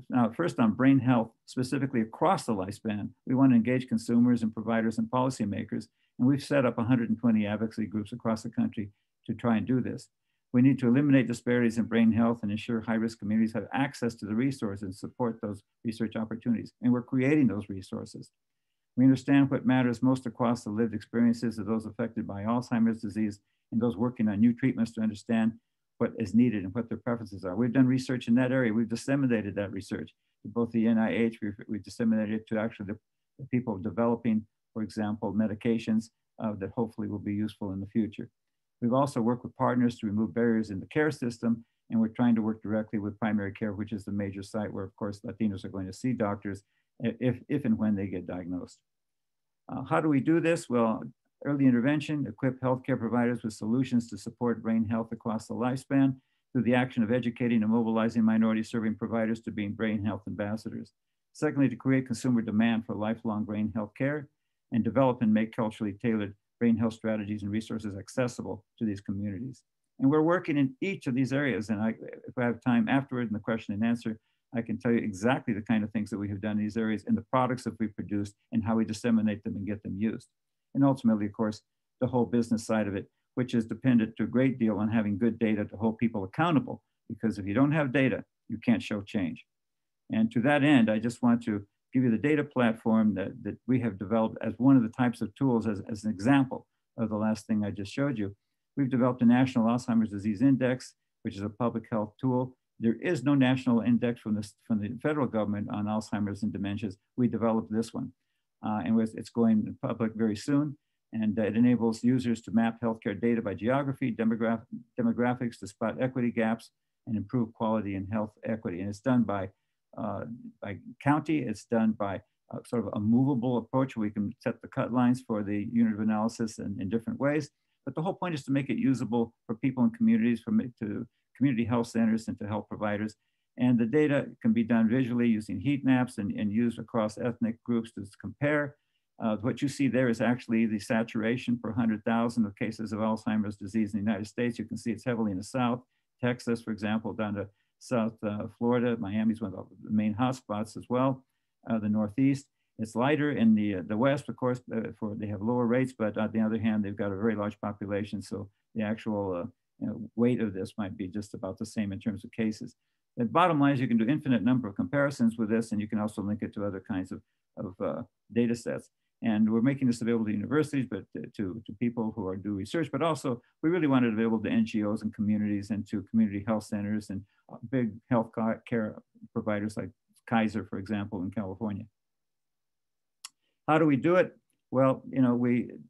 Now, first on brain health, specifically across the lifespan, we want to engage consumers and providers and policymakers And we've set up 120 advocacy groups across the country to try and do this. We need to eliminate disparities in brain health and ensure high-risk communities have access to the resources and support those research opportunities. And we're creating those resources. We understand what matters most across the lived experiences of those affected by Alzheimer's disease and those working on new treatments to understand what is needed and what their preferences are. We've done research in that area. We've disseminated that research to both the NIH, we've disseminated it to actually the people developing, for example, medications that hopefully will be useful in the future. We've also worked with partners to remove barriers in the care system, and we're trying to work directly with primary care, which is the major site where, of course, Latinos are going to see doctors if and when they get diagnosed. How do we do this? Well, early intervention, equip healthcare providers with solutions to support brain health across the lifespan through the action of educating and mobilizing minority serving providers to being brain health ambassadors. Secondly, to create consumer demand for lifelong brain health care and develop and make culturally tailored brain health strategies and resources accessible to these communities. And we're working in each of these areas. And if I have time afterward in the question and answer, I can tell you exactly the kind of things that we have done in these areas and the products that we produced and how we disseminate them and get them used. And ultimately, of course, the whole business side of it, which is dependent to a great deal on having good data to hold people accountable, because if you don't have data, you can't show change. And to that end, I just want to give you the data platform that we have developed as one of the types of tools as an example of the last thing I just showed you. We've developed a National Alzheimer's Disease Index, which is a public health tool. There is no national index from the federal government on Alzheimer's and dementias. We developed this one, and it's going public very soon. And it enables users to map healthcare data by geography, demographics to spot equity gaps and improve quality and health equity. And it's done by county. It's done by sort of a movable approach where we can set the cut lines for the unit of analysis in different ways. But the whole point is to make it usable for people in communities, to community health centers and to health providers. And the data can be done visually using heat maps and used across ethnic groups to compare. What you see there is actually the saturation per 100,000 of cases of Alzheimer's disease in the United States. You can see it's heavily in the South. Texas, for example, down to South Florida. Miami's one of the main hotspots as well. The Northeast. It's lighter in the West, of course, they have lower rates, but on the other hand, they've got a very large population. So the actual weight of this might be just about the same in terms of cases. The bottom line is you can do infinite number of comparisons with this, and you can also link it to other kinds of data sets. And we're making this available to universities, but to people who are doing research, but also we really wanted it available to NGOs and communities and to community health centers and big health care providers like Kaiser, for example, in California. How do we do it? Well,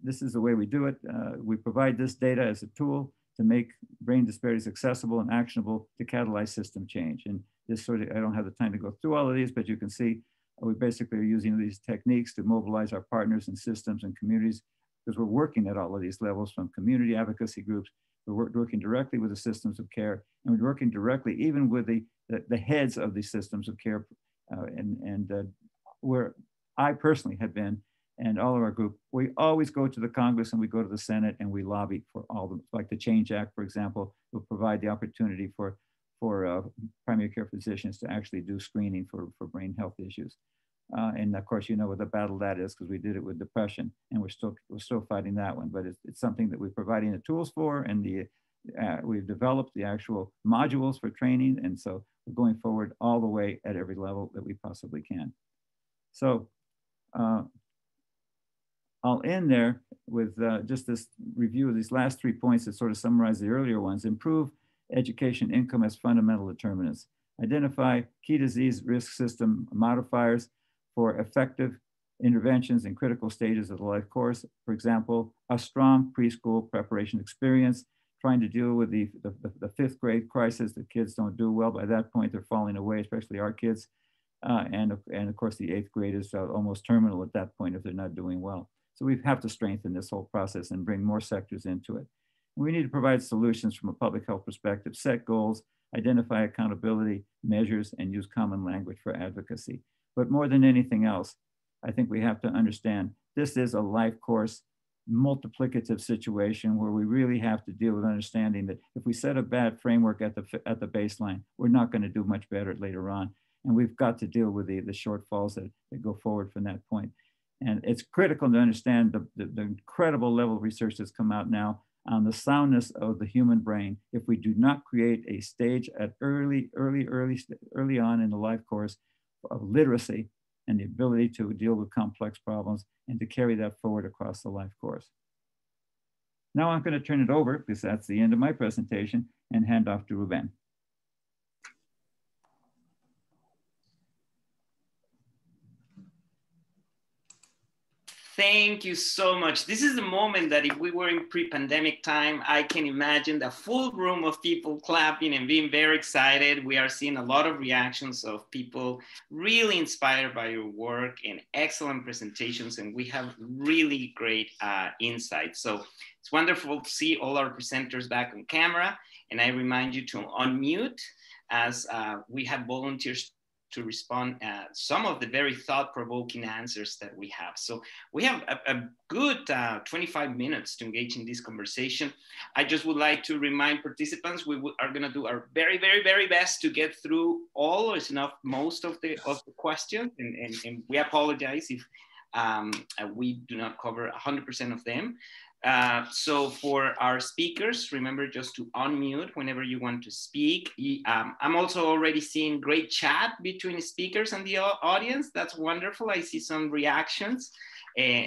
this is the way we do it. We provide this data as a tool to make brain disparities accessible and actionable to catalyze system change. And this sort of, I don't have the time to go through all of these, but you can see we basically are using these techniques to mobilize our partners and systems and communities, because we're working at all of these levels, from community advocacy groups. We're working directly with the systems of care, and we're working directly even with the heads of these systems of care, where I personally have been, and all of our group, we always go to the Congress and we go to the Senate and we lobby for all the, like the Change Act, for example, will provide the opportunity for primary care physicians to actually do screening for brain health issues. And of course, you know what the battle that is, because we did it with depression, and we're still fighting that one. But it's something that we're providing the tools for, and we've developed the actual modules for training, and so we're going forward all the way at every level that we possibly can. So I'll end there with just this review of these last 3 points that sort of summarize the earlier ones. Improve education income as fundamental determinants. Identify key disease risk system modifiers for effective interventions in critical stages of the life course. For example, a strong preschool preparation experience, trying to deal with the 5th grade crisis. The kids don't do well. By that point, they're falling away, especially our kids. And of course, the 8th grade is almost terminal at that point if they're not doing well. So we have to strengthen this whole process and bring more sectors into it. We need to provide solutions from a public health perspective, set goals, identify accountability measures, and use common language for advocacy. But more than anything else, I think we have to understand this is a life course, multiplicative situation where we really have to deal with understanding that if we set a bad framework at the baseline, we're not going to do much better later on. And we've got to deal with the shortfalls that go forward from that point. And it's critical to understand the incredible level of research that's come out now on the soundness of the human brain. If we do not create a stage at early on in the life course of literacy and the ability to deal with complex problems and to carry that forward across the life course. Now I'm going to turn it over, because that's the end of my presentation, and hand off to Ruben. Thank you so much. This is the moment that if we were in pre-pandemic time, I can imagine the full room of people clapping and being very excited. We are seeing a lot of reactions of people really inspired by your work and excellent presentations, and we have really great insights. So it's wonderful to see all our presenters back on camera, and I remind you to unmute as we have volunteers to respond some of the very thought-provoking answers that we have. So we have a good 25 minutes to engage in this conversation. I just would like to remind participants, we are gonna do our very, very, very best to get through all, or if not most of the questions, and we apologize if we do not cover 100% of them. So for our speakers, remember just to unmute whenever you want to speak. I'm also already seeing great chat between speakers and the audience. That's wonderful. I see some reactions.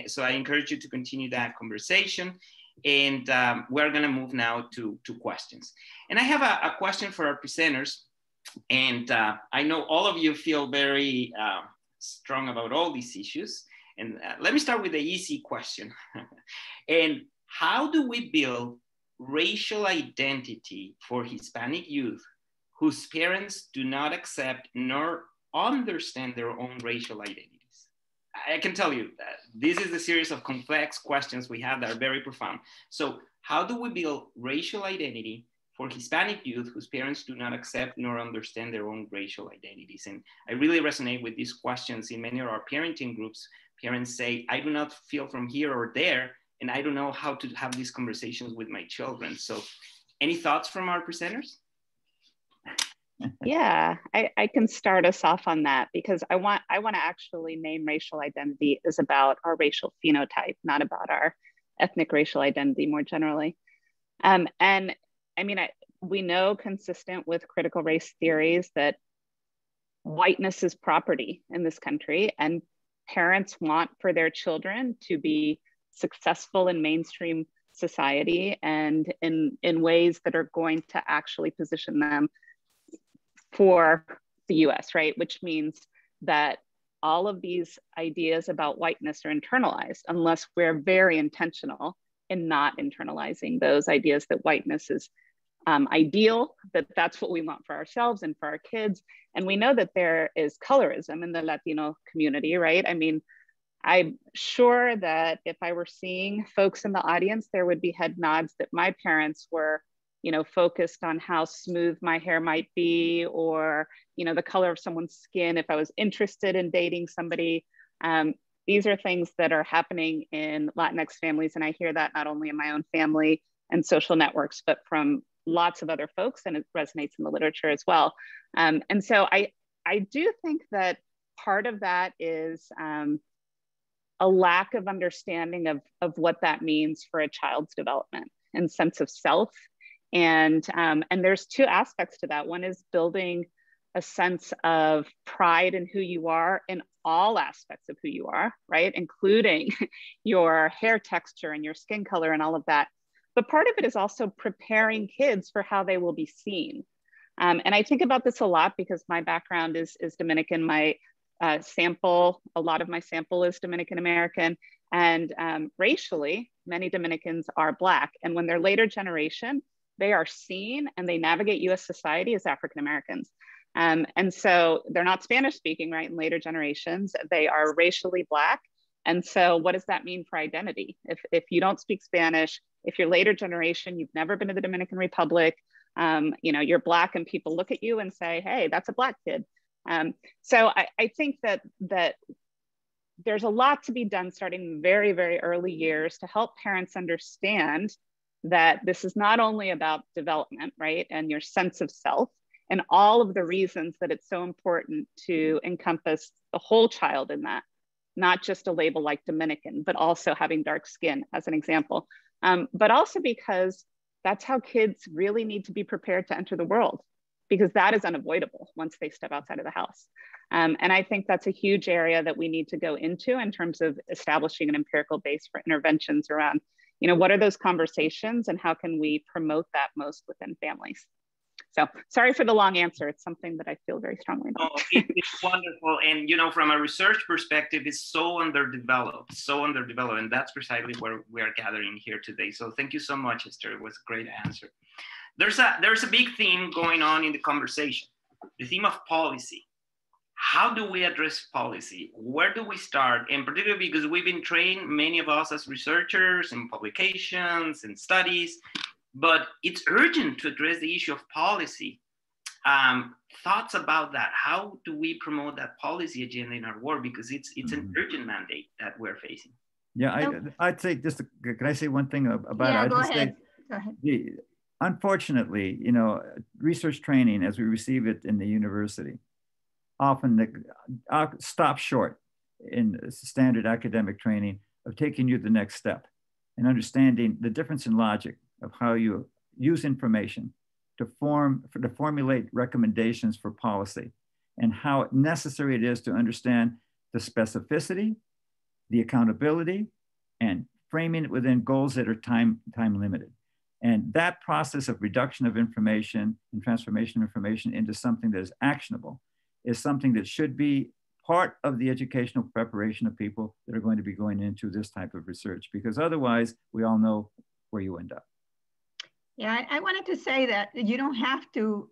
So I encourage you to continue that conversation. And we're gonna move now to questions. And I have a question for our presenters. And I know all of you feel very strong about all these issues. And let me start with the easy question. And how do we build racial identity for Hispanic youth whose parents do not accept nor understand their own racial identities? I can tell you that this is a series of complex questions we have that are very profound. So how do we build racial identity for Hispanic youth whose parents do not accept nor understand their own racial identities? And I really resonate with these questions in many of our parenting groups. Parents say, I do not feel from here or there, and I don't know how to have these conversations with my children. So any thoughts from our presenters? Yeah, I can start us off on that, because I want to actually name racial identity as about our racial phenotype, not about our ethnic racial identity more generally. And I mean, we know, consistent with critical race theories, that whiteness is property in this country, and parents want for their children to be successful in mainstream society and in ways that are going to actually position them for the US, right? Which means that all of these ideas about whiteness are internalized unless we're very intentional in not internalizing those ideas that whiteness is ideal, that's what we want for ourselves and for our kids. And we know that there is colorism in the Latino community, right? I mean, I'm sure that if I were seeing folks in the audience, there would be head nods that my parents were, you know, focused on how smooth my hair might be, or, you know, the color of someone's skin if I was interested in dating somebody. These are things that are happening in Latinx families. And I hear that not only in my own family and social networks, but from lots of other folks, and it resonates in the literature as well. And so I do think that part of that is a lack of understanding of what that means for a child's development and sense of self. And there's two aspects to that. One is building a sense of pride in who you are in all aspects of who you are, right? Including your hair texture and your skin color and all of that. But part of it is also preparing kids for how they will be seen. And I think about this a lot because my background is Dominican. My sample, a lot of my sample is Dominican American, and racially, many Dominicans are Black. And when they're later generation, they are seen and they navigate US society as African Americans. And so they're not Spanish speaking, right? In later generations, they are racially Black. And so what does that mean for identity? If you don't speak Spanish, if you're later generation, you've never been to the Dominican Republic, you know, you're Black and people look at you and say, hey, that's a Black kid. So I think that there's a lot to be done starting in very, very early years to help parents understand that this is not only about development, right? And your sense of self and all of the reasons that it's so important to encompass the whole child in that. not just a label like Dominican, but also having dark skin as an example. But also because that's how kids really need to be prepared to enter the world, because that is unavoidable once they step outside of the house. And I think that's a huge area that we need to go into in terms of establishing an empirical base for interventions around, what are those conversations and how can we promote that most within families? So sorry for the long answer. It's something that I feel very strongly about. Oh, it's wonderful. And, from a research perspective, it's so underdeveloped. And that's precisely where we are gathering here today. So thank you so much, Esther. It was a great answer. There's a big theme going on in the conversation, the theme of policy. How do we address policy? Where do we start? And particularly because we've been trained, many of us as researchers in publications and studies, but it's urgent to address the issue of policy. Thoughts about that? How do we promote that policy agenda in our work? Because it's an urgent mandate that we're facing. Yeah, I'd say can I say one thing about it? Yeah, go ahead. Unfortunately, research training as we receive it in the university often stops short in standard academic training of taking you the next step and understanding the difference in logic of how you use information to formulate recommendations for policy, and how necessary it is to understand the specificity, the accountability, and framing it within goals that are time limited. And that process of reduction of information and transformation of information into something that is actionable is something that should be part of the educational preparation of people that are going to be going into this type of research, because otherwise we all know where you end up. Yeah, I wanted to say that you don't have to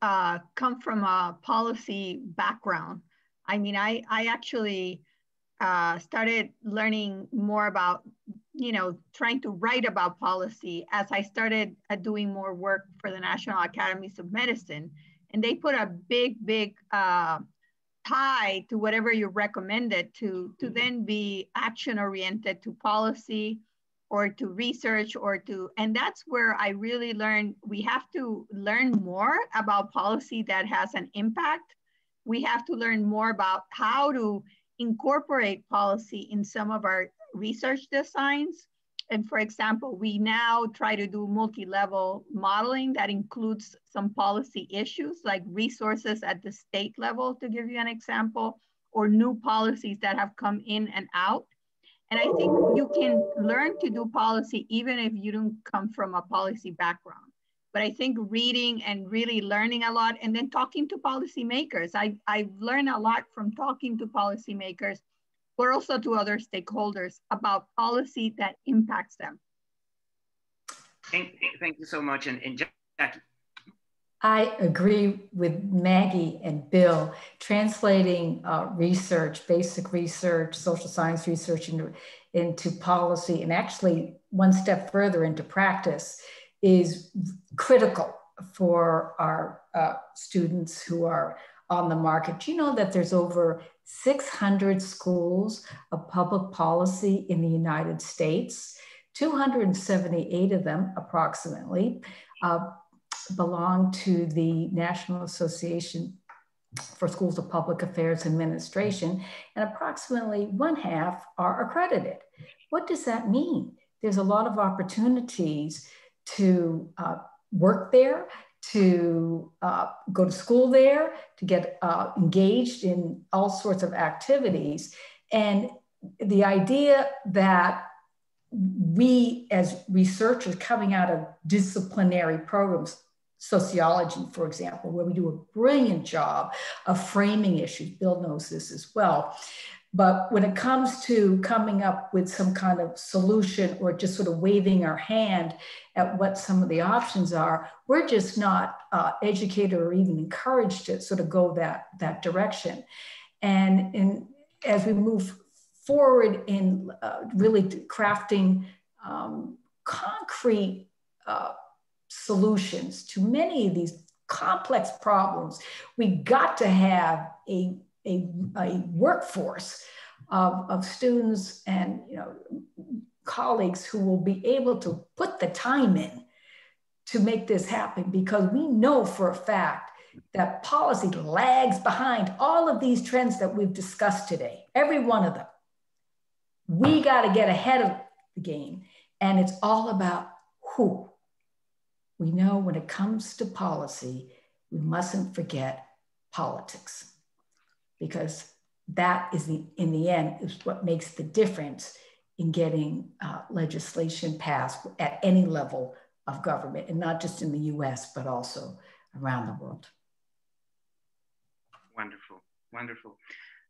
come from a policy background. I mean, I actually started learning more about, trying to write about policy as I started doing more work for the National Academies of Medicine. And they put a big tie to whatever you recommended to then be action oriented to policy or to research and that's where I really learned we have to learn more about policy that has an impact. We have to learn more about how to incorporate policy in some of our research designs. And for example, we now try to do multi-level modeling that includes some policy issues like resources at the state level, to give you an example, or new policies that have come in and out. And I think you can learn to do policy even if you don't come from a policy background. But I think reading and really learning a lot and then talking to policymakers. I've learned a lot from talking to policymakers, but also to other stakeholders about policy that impacts them. Thank you so much. And Jackie. I agree with Maggie and Bill. Translating research, basic research, social science research into policy, and actually one step further into practice is critical for our students who are on the market. Do you know that there's over 600 schools of public policy in the United States? 278 of them approximately belong to the National Association for Schools of Public Affairs Administration, and approximately 1/2 are accredited. What does that mean? There's a lot of opportunities to work there, to go to school there, to get engaged in all sorts of activities. And the idea that we as researchers coming out of disciplinary programs, sociology, for example, where we do a brilliant job of framing issues, Bill knows this as well. But when it comes to coming up with some kind of solution or just sort of waving our hand at what some of the options are, we're just not educated or even encouraged to sort of go that direction. And as we move forward in really crafting concrete solutions to many of these complex problems, we got to have a workforce of students and colleagues who will be able to put the time in to make this happen, because we know for a fact that policy lags behind all of these trends that we've discussed today, every one of them. We got to get ahead of the game. And it's all about who. We know when it comes to policy, we mustn't forget politics, because that is in the end is what makes the difference in getting legislation passed at any level of government, and not just in the US, but also around the world. Wonderful, wonderful.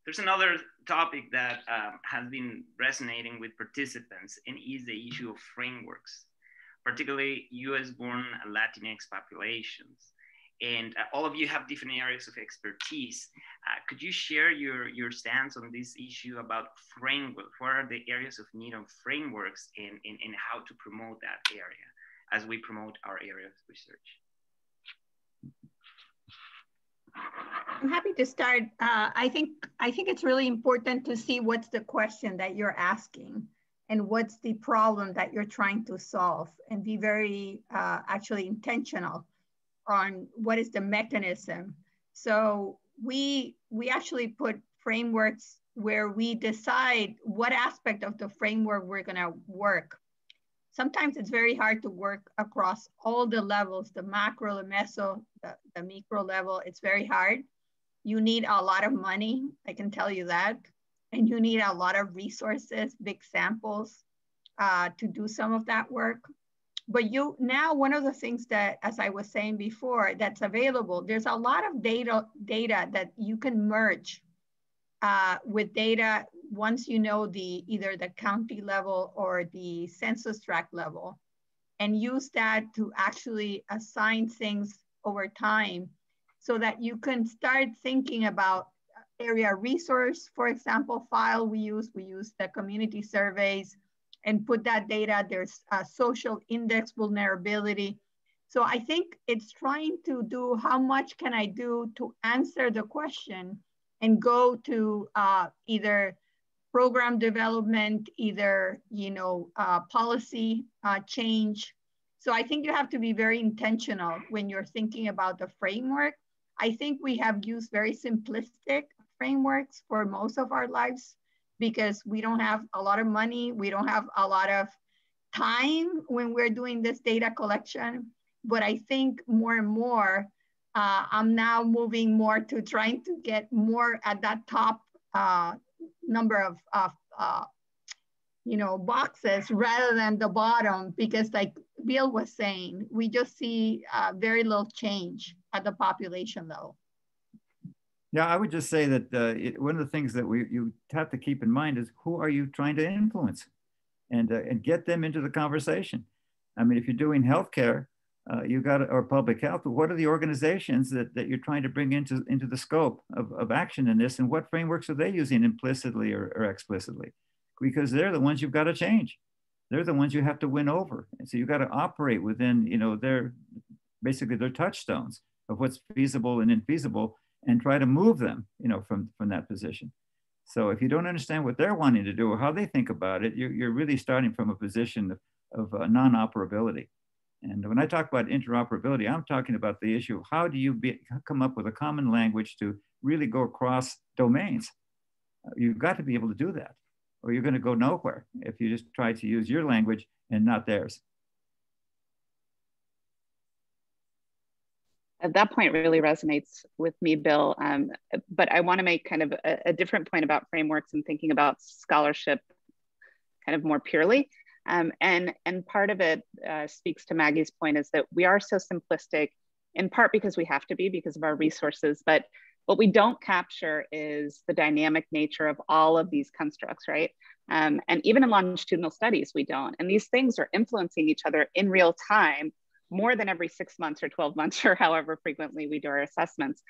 There's another topic that has been resonating with participants, and is the issue of frameworks, particularly US-born Latinx populations. And all of you have different areas of expertise. Could you share your stance on this issue about framework? What are the areas of need of frameworks, and how to promote that area as we promote our area of research? I'm happy to start. I think it's really important to see what's the question that you're asking and what's the problem that you're trying to solve, and be very actually intentional on what is the mechanism. So we actually put frameworks where we decide what aspect of the framework we're gonna work. Sometimes it's very hard to work across all the levels, the macro, the meso, the micro level. It's very hard. You need a lot of money, I can tell you that. And you need a lot of resources, big samples to do some of that work. But now one of the things that, as I was saying before, that's available, there's a lot of data that you can merge with data once you know either the county level or the census tract level, and use that to actually assign things over time, so that you can start thinking about area resource, for example, file we use the community surveys and put that data. There's social index vulnerability. So I think it's trying to do how much can I do to answer the question and go to either program development, either policy change. So I think you have to be very intentional when you're thinking about the framework. I think we have used very simplistic frameworks for most of our lives, because we don't have a lot of money, we don't have a lot of time when we're doing this data collection. But I think more and more, I'm now moving more to trying to get more at that top number of boxes rather than the bottom, because like Bill was saying, we just see very little change at the population level. Yeah, I would just say that one of the things that you have to keep in mind is, who are you trying to influence, and get them into the conversation. I mean, if you're doing healthcare, or public health, what are the organizations that you're trying to bring into the scope of action in this, and what frameworks are they using implicitly or explicitly? Because they're the ones you've got to change. They're the ones you have to win over. And so you've got to operate within, their touchstones of what's feasible and infeasible, and try to move them, from that position. So if you don't understand what they're wanting to do or how they think about it, you're really starting from a position of non-operability. And when I talk about interoperability, I'm talking about the issue of how do you come up with a common language to really go across domains. You've got to be able to do that, or you're going to go nowhere if you just try to use your language and not theirs. That point really resonates with me, Bill. But I want to make kind of a different point about frameworks and thinking about scholarship kind of more purely. And part of it speaks to Maggie's point, is that we are so simplistic, in part because we have to be because of our resources, but what we don't capture is the dynamic nature of all of these constructs, right? And even in longitudinal studies, we don't. And these things are influencing each other in real time, more than every 6 months or 12 months or however frequently we do our assessments,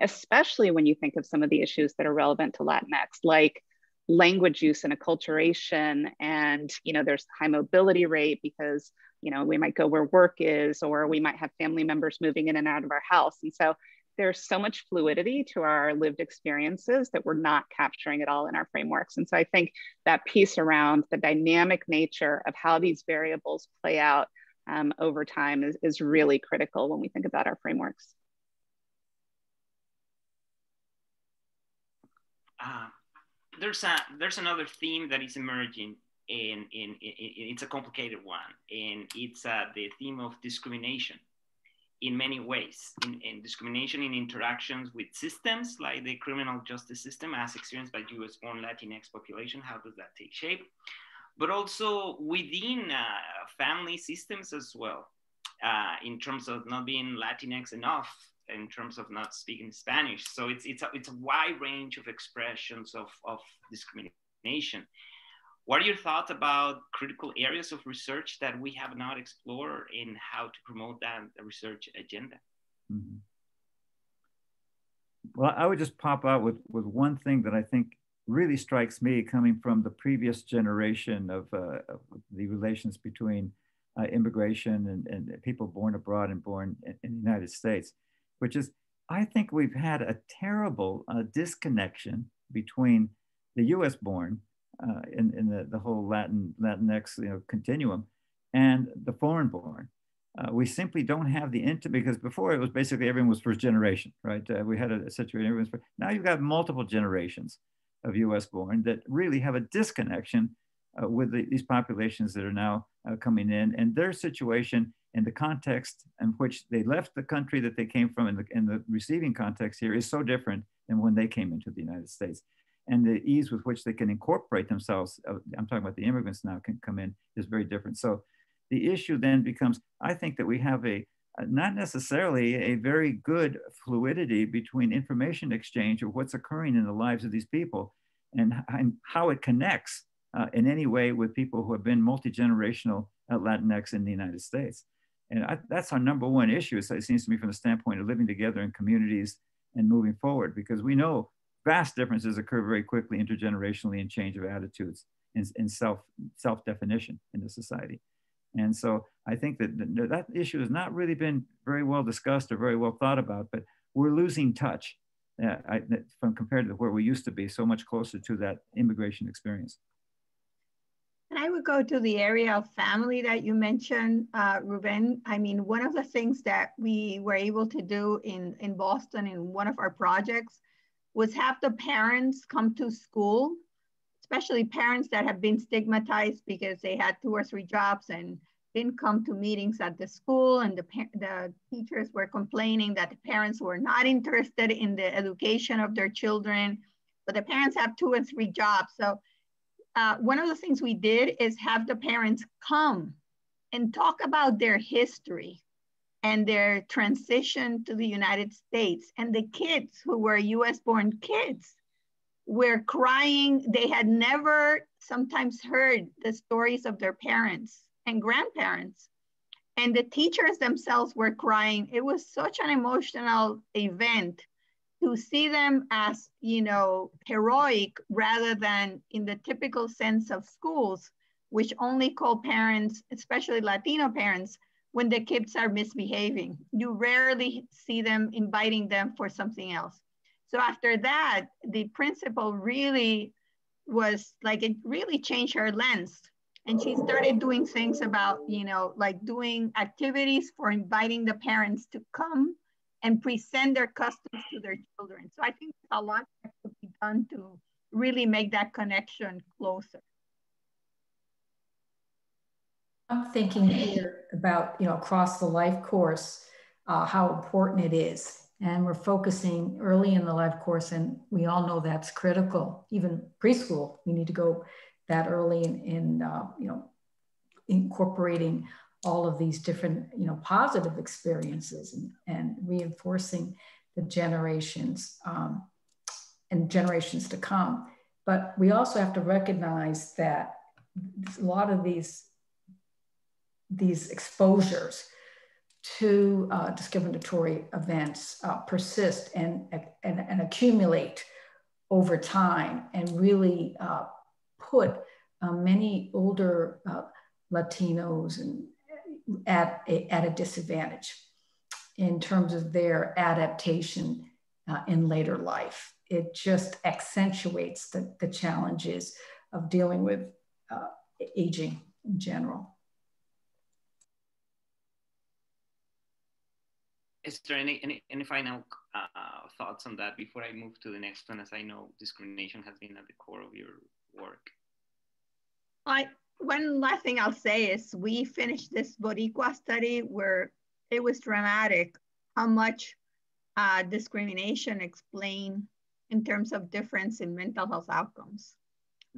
especially when you think of some of the issues that are relevant to Latinx, like language use and acculturation, and there's high mobility rate because we might go where work is, or we might have family members moving in and out of our house. And so there's so much fluidity to our lived experiences that we're not capturing at all in our frameworks. And so I think that piece around the dynamic nature of how these variables play out over time is really critical when we think about our frameworks. there's another theme that is emerging, and it's a complicated one, and it's the theme of discrimination in many ways, in discrimination in interactions with systems like the criminal justice system as experienced by US-born Latinx population. How does that take shape? But also within family systems as well, in terms of not being Latinx enough, in terms of not speaking Spanish. So it's a wide range of expressions of discrimination. What are your thoughts about critical areas of research that we have not explored and how to promote that research agenda? Mm-hmm. Well, I would just pop out with one thing that I think really strikes me coming from the previous generation of the relations between immigration and people born abroad and born in the United States, which is, I think we've had a terrible disconnection between the US-born in the whole Latinx continuum and the foreign-born. We simply don't have the because before it was basically everyone was first generation, right? We had a situation, now you've got multiple generations of US-born that really have a disconnection with these populations that are now coming in, and their situation in the context in which they left the country that they came from in the receiving context here is so different than when they came into the United States. And the ease with which they can incorporate themselves, I'm talking about the immigrants now, can come in, is very different. So the issue then becomes, I think that we have not necessarily a very good fluidity between information exchange of what's occurring in the lives of these people and how it connects in any way with people who have been multi-generational Latinx in the United States. And that's our number one issue, so it seems to me, from the standpoint of living together in communities and moving forward, because we know vast differences occur very quickly intergenerationally in change of attitudes and self-definition in the society. And so I think that issue has not really been very well discussed or very well thought about, but we're losing touch from compared to where we used to be, so much closer to that immigration experience. And I would go to the area of family that you mentioned, Ruben. I mean, one of the things that we were able to do in Boston in one of our projects was have the parents come to school, especially parents that have been stigmatized because they had 2 or 3 jobs and didn't come to meetings at the school, and the teachers were complaining that the parents were not interested in the education of their children, but the parents have 2 and 3 jobs. So one of the things we did is have the parents come and talk about their history and their transition to the United States. And the kids who were US-born kids were crying. They had never sometimes heard the stories of their parents and grandparents. And the teachers themselves were crying. It was such an emotional event to see them as, heroic rather than in the typical sense of schools, which only call parents, especially Latino parents, when the kids are misbehaving. You rarely see them inviting them for something else. So after that, the principal really was like, it really changed her lens. And she started doing things about, like doing activities for inviting the parents to come and present their customs to their children. So I think a lot that could be done to really make that connection closer. I'm thinking here about, across the life course, how important it is. And we're focusing early in the life course, and we all know that's critical. Even preschool, we need to go that early in incorporating all of these different, positive experiences and reinforcing the generations and generations to come. But we also have to recognize that a lot of these exposures to discriminatory events persist and accumulate over time, and really put many older Latinos at a disadvantage in terms of their adaptation in later life. It just accentuates the challenges of dealing with aging in general. Is there any final thoughts on that before I move to the next one, as I know discrimination has been at the core of your work? One last thing I'll say is we finished this Boricua study where it was dramatic how much discrimination explained in terms of difference in mental health outcomes.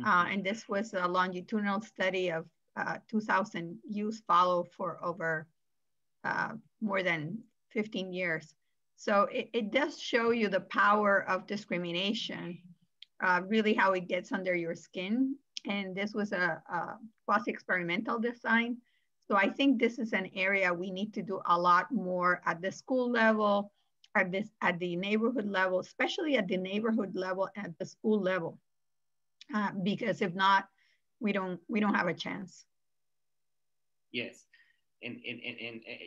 And this was a longitudinal study of 2,000 youth followed for over more than 15 years. So it does show you the power of discrimination, really how it gets under your skin. And this was a quasi-experimental design. So I think this is an area we need to do a lot more at the school level, at the neighborhood level, especially at the neighborhood level, at the school level, because if not, we don't have a chance. Yes, and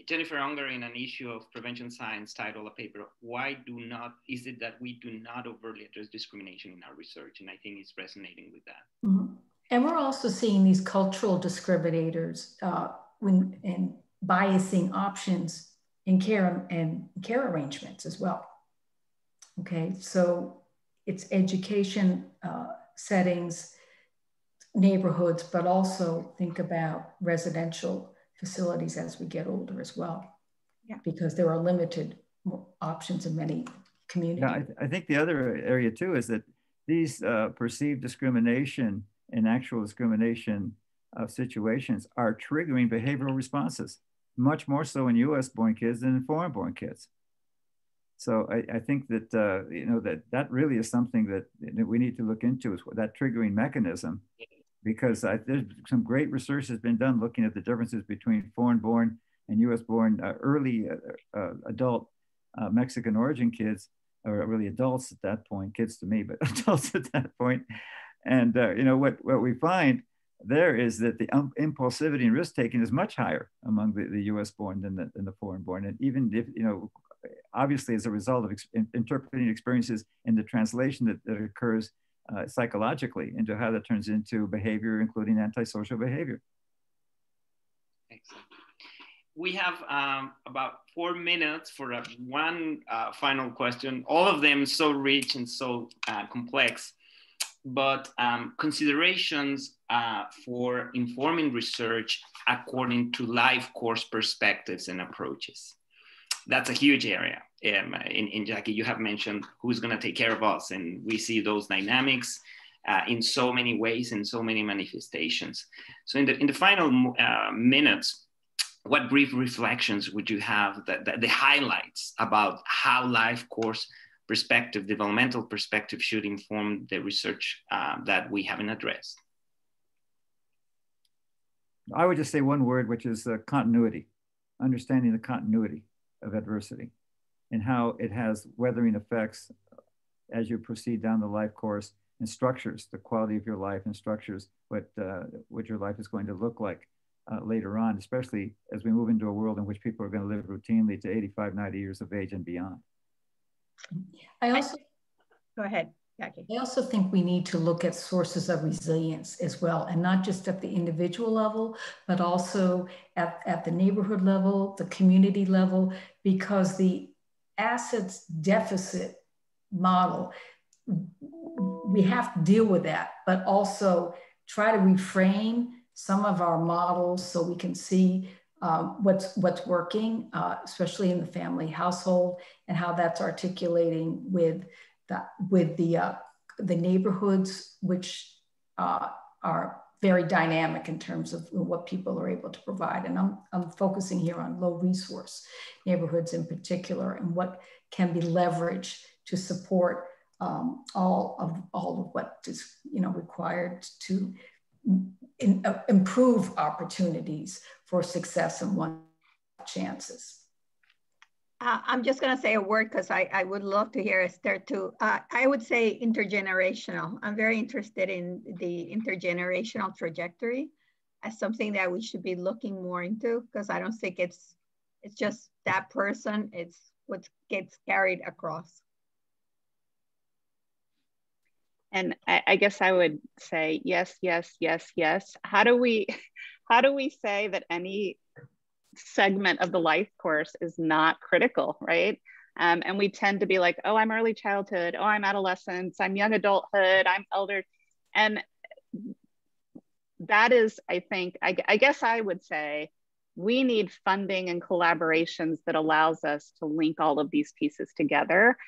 Jennifer Unger, in an issue of Prevention Science, titled a paper, "Why is it that we do not overtly address discrimination in our research?" And I think it's resonating with that. Mm-hmm. And we're also seeing these cultural discriminators in biasing options in care and care arrangements as well. Okay, so it's education settings, neighborhoods, but also think about residential facilities as we get older as well, because there are limited options in many communities. Yeah, I think the other area too is that these perceived discrimination and actual discrimination situations are triggering behavioral responses, much more so in US-born kids than in foreign-born kids. So I think that, that really is something that we need to look into, is that triggering mechanism, because there's some great research has been done looking at the differences between foreign-born and US-born early adult Mexican origin kids, or really adults at that point, kids to me, but adults at that point. And what we find there is that the impulsivity and risk-taking is much higher among the US-born than the foreign-born. And even if, obviously as a result of interpreting experiences in the translation that occurs psychologically into how that turns into behavior, including antisocial behavior. Excellent. We have about 4 minutes for one final question, all of them so rich and so complex, but considerations for informing research according to life course perspectives and approaches. That's a huge area. In Jackie, you have mentioned who's going to take care of us, and we see those dynamics in so many ways and so many manifestations. So in the final minutes, what brief reflections would you have, the highlights about how life course perspective, developmental perspective, should inform the research that we haven't addressed? I would just say one word, which is continuity, understanding the continuity of adversity and how it has weathering effects as you proceed down the life course, and structures the quality of your life, and structures what your life is going to look like later on, especially as we move into a world in which people are going to live routinely to 85, 90 years of age and beyond. Go ahead, Jackie. I also think we need to look at sources of resilience as well, and not just at the individual level, but also at the neighborhood level, the community level, because the assets deficit model, we have to deal with that, but also try to reframe some of our models so we can see what's working, especially in the family household, and how that's articulating with the neighborhoods, which are very dynamic in terms of what people are able to provide. And I'm focusing here on low resource neighborhoods in particular, and what can be leveraged to support all of what is required to improve opportunities for success and one chances. I'm just going to say a word because I would love to hear Esther too. I would say intergenerational. I'm very interested in the intergenerational trajectory as something that we should be looking more into, because I don't think it's just that person, it's what gets carried across. And I guess I would say yes, yes, yes, yes. How do we say that any segment of the life course is not critical, right? And we tend to be like, oh, I'm early childhood, oh, I'm adolescence, I'm young adulthood, I'm elder. And that is, I think, I guess I would say, we need funding and collaborations that allows us to link all of these pieces together,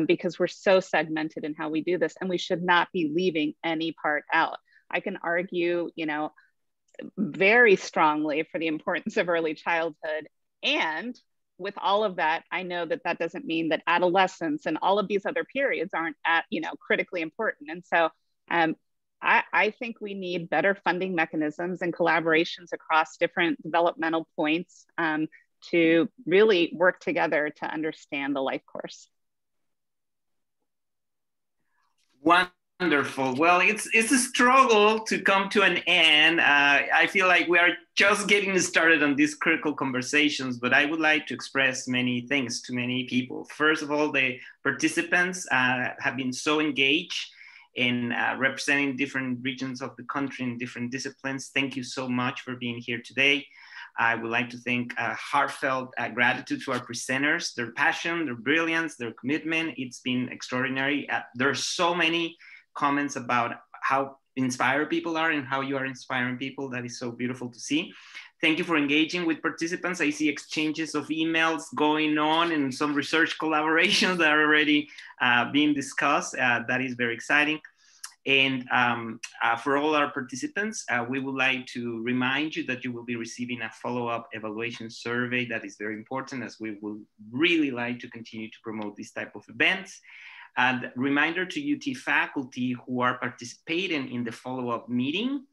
because we're so segmented in how we do this, and we should not be leaving any part out. I can argue, you know, very strongly for the importance of early childhood. And with all of that, I know that that doesn't mean that adolescence and all of these other periods aren't critically important. And so I think we need better funding mechanisms and collaborations across different developmental points to really work together to understand the life course. Wonderful. Well, it's a struggle to come to an end. I feel like we are just getting started on these critical conversations, but I would like to express many things to many people. First of all, the participants have been so engaged in representing different regions of the country and different disciplines. Thank you so much for being here today. I would like to thank heartfelt gratitude to our presenters, their passion, their brilliance, their commitment. It's been extraordinary. There are so many comments about how inspired people are and how you are inspiring people. That is so beautiful to see. Thank you for engaging with participants. I see exchanges of emails going on and some research collaborations that are already being discussed. That is very exciting. And for all our participants, we would like to remind you that you will be receiving a follow-up evaluation survey. That is very important, as we would really like to continue to promote this type of events. And reminder to UT faculty who are participating in the follow-up meeting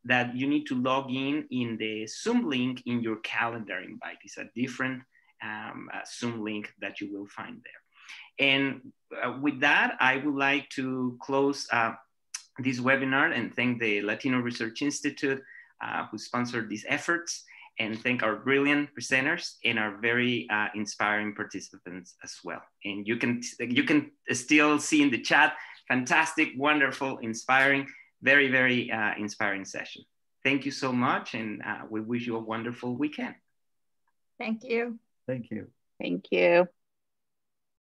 that you need to log in the Zoom link in your calendar invite. It's a different Zoom link that you will find there. And with that, I would like to close this webinar and thank the Latino Research Institute who sponsored these efforts, and thank our brilliant presenters and our very inspiring participants as well. And you can still see in the chat, fantastic, wonderful, inspiring, very, very inspiring session. Thank you so much, and we wish you a wonderful weekend. Thank you. Thank you. Thank you.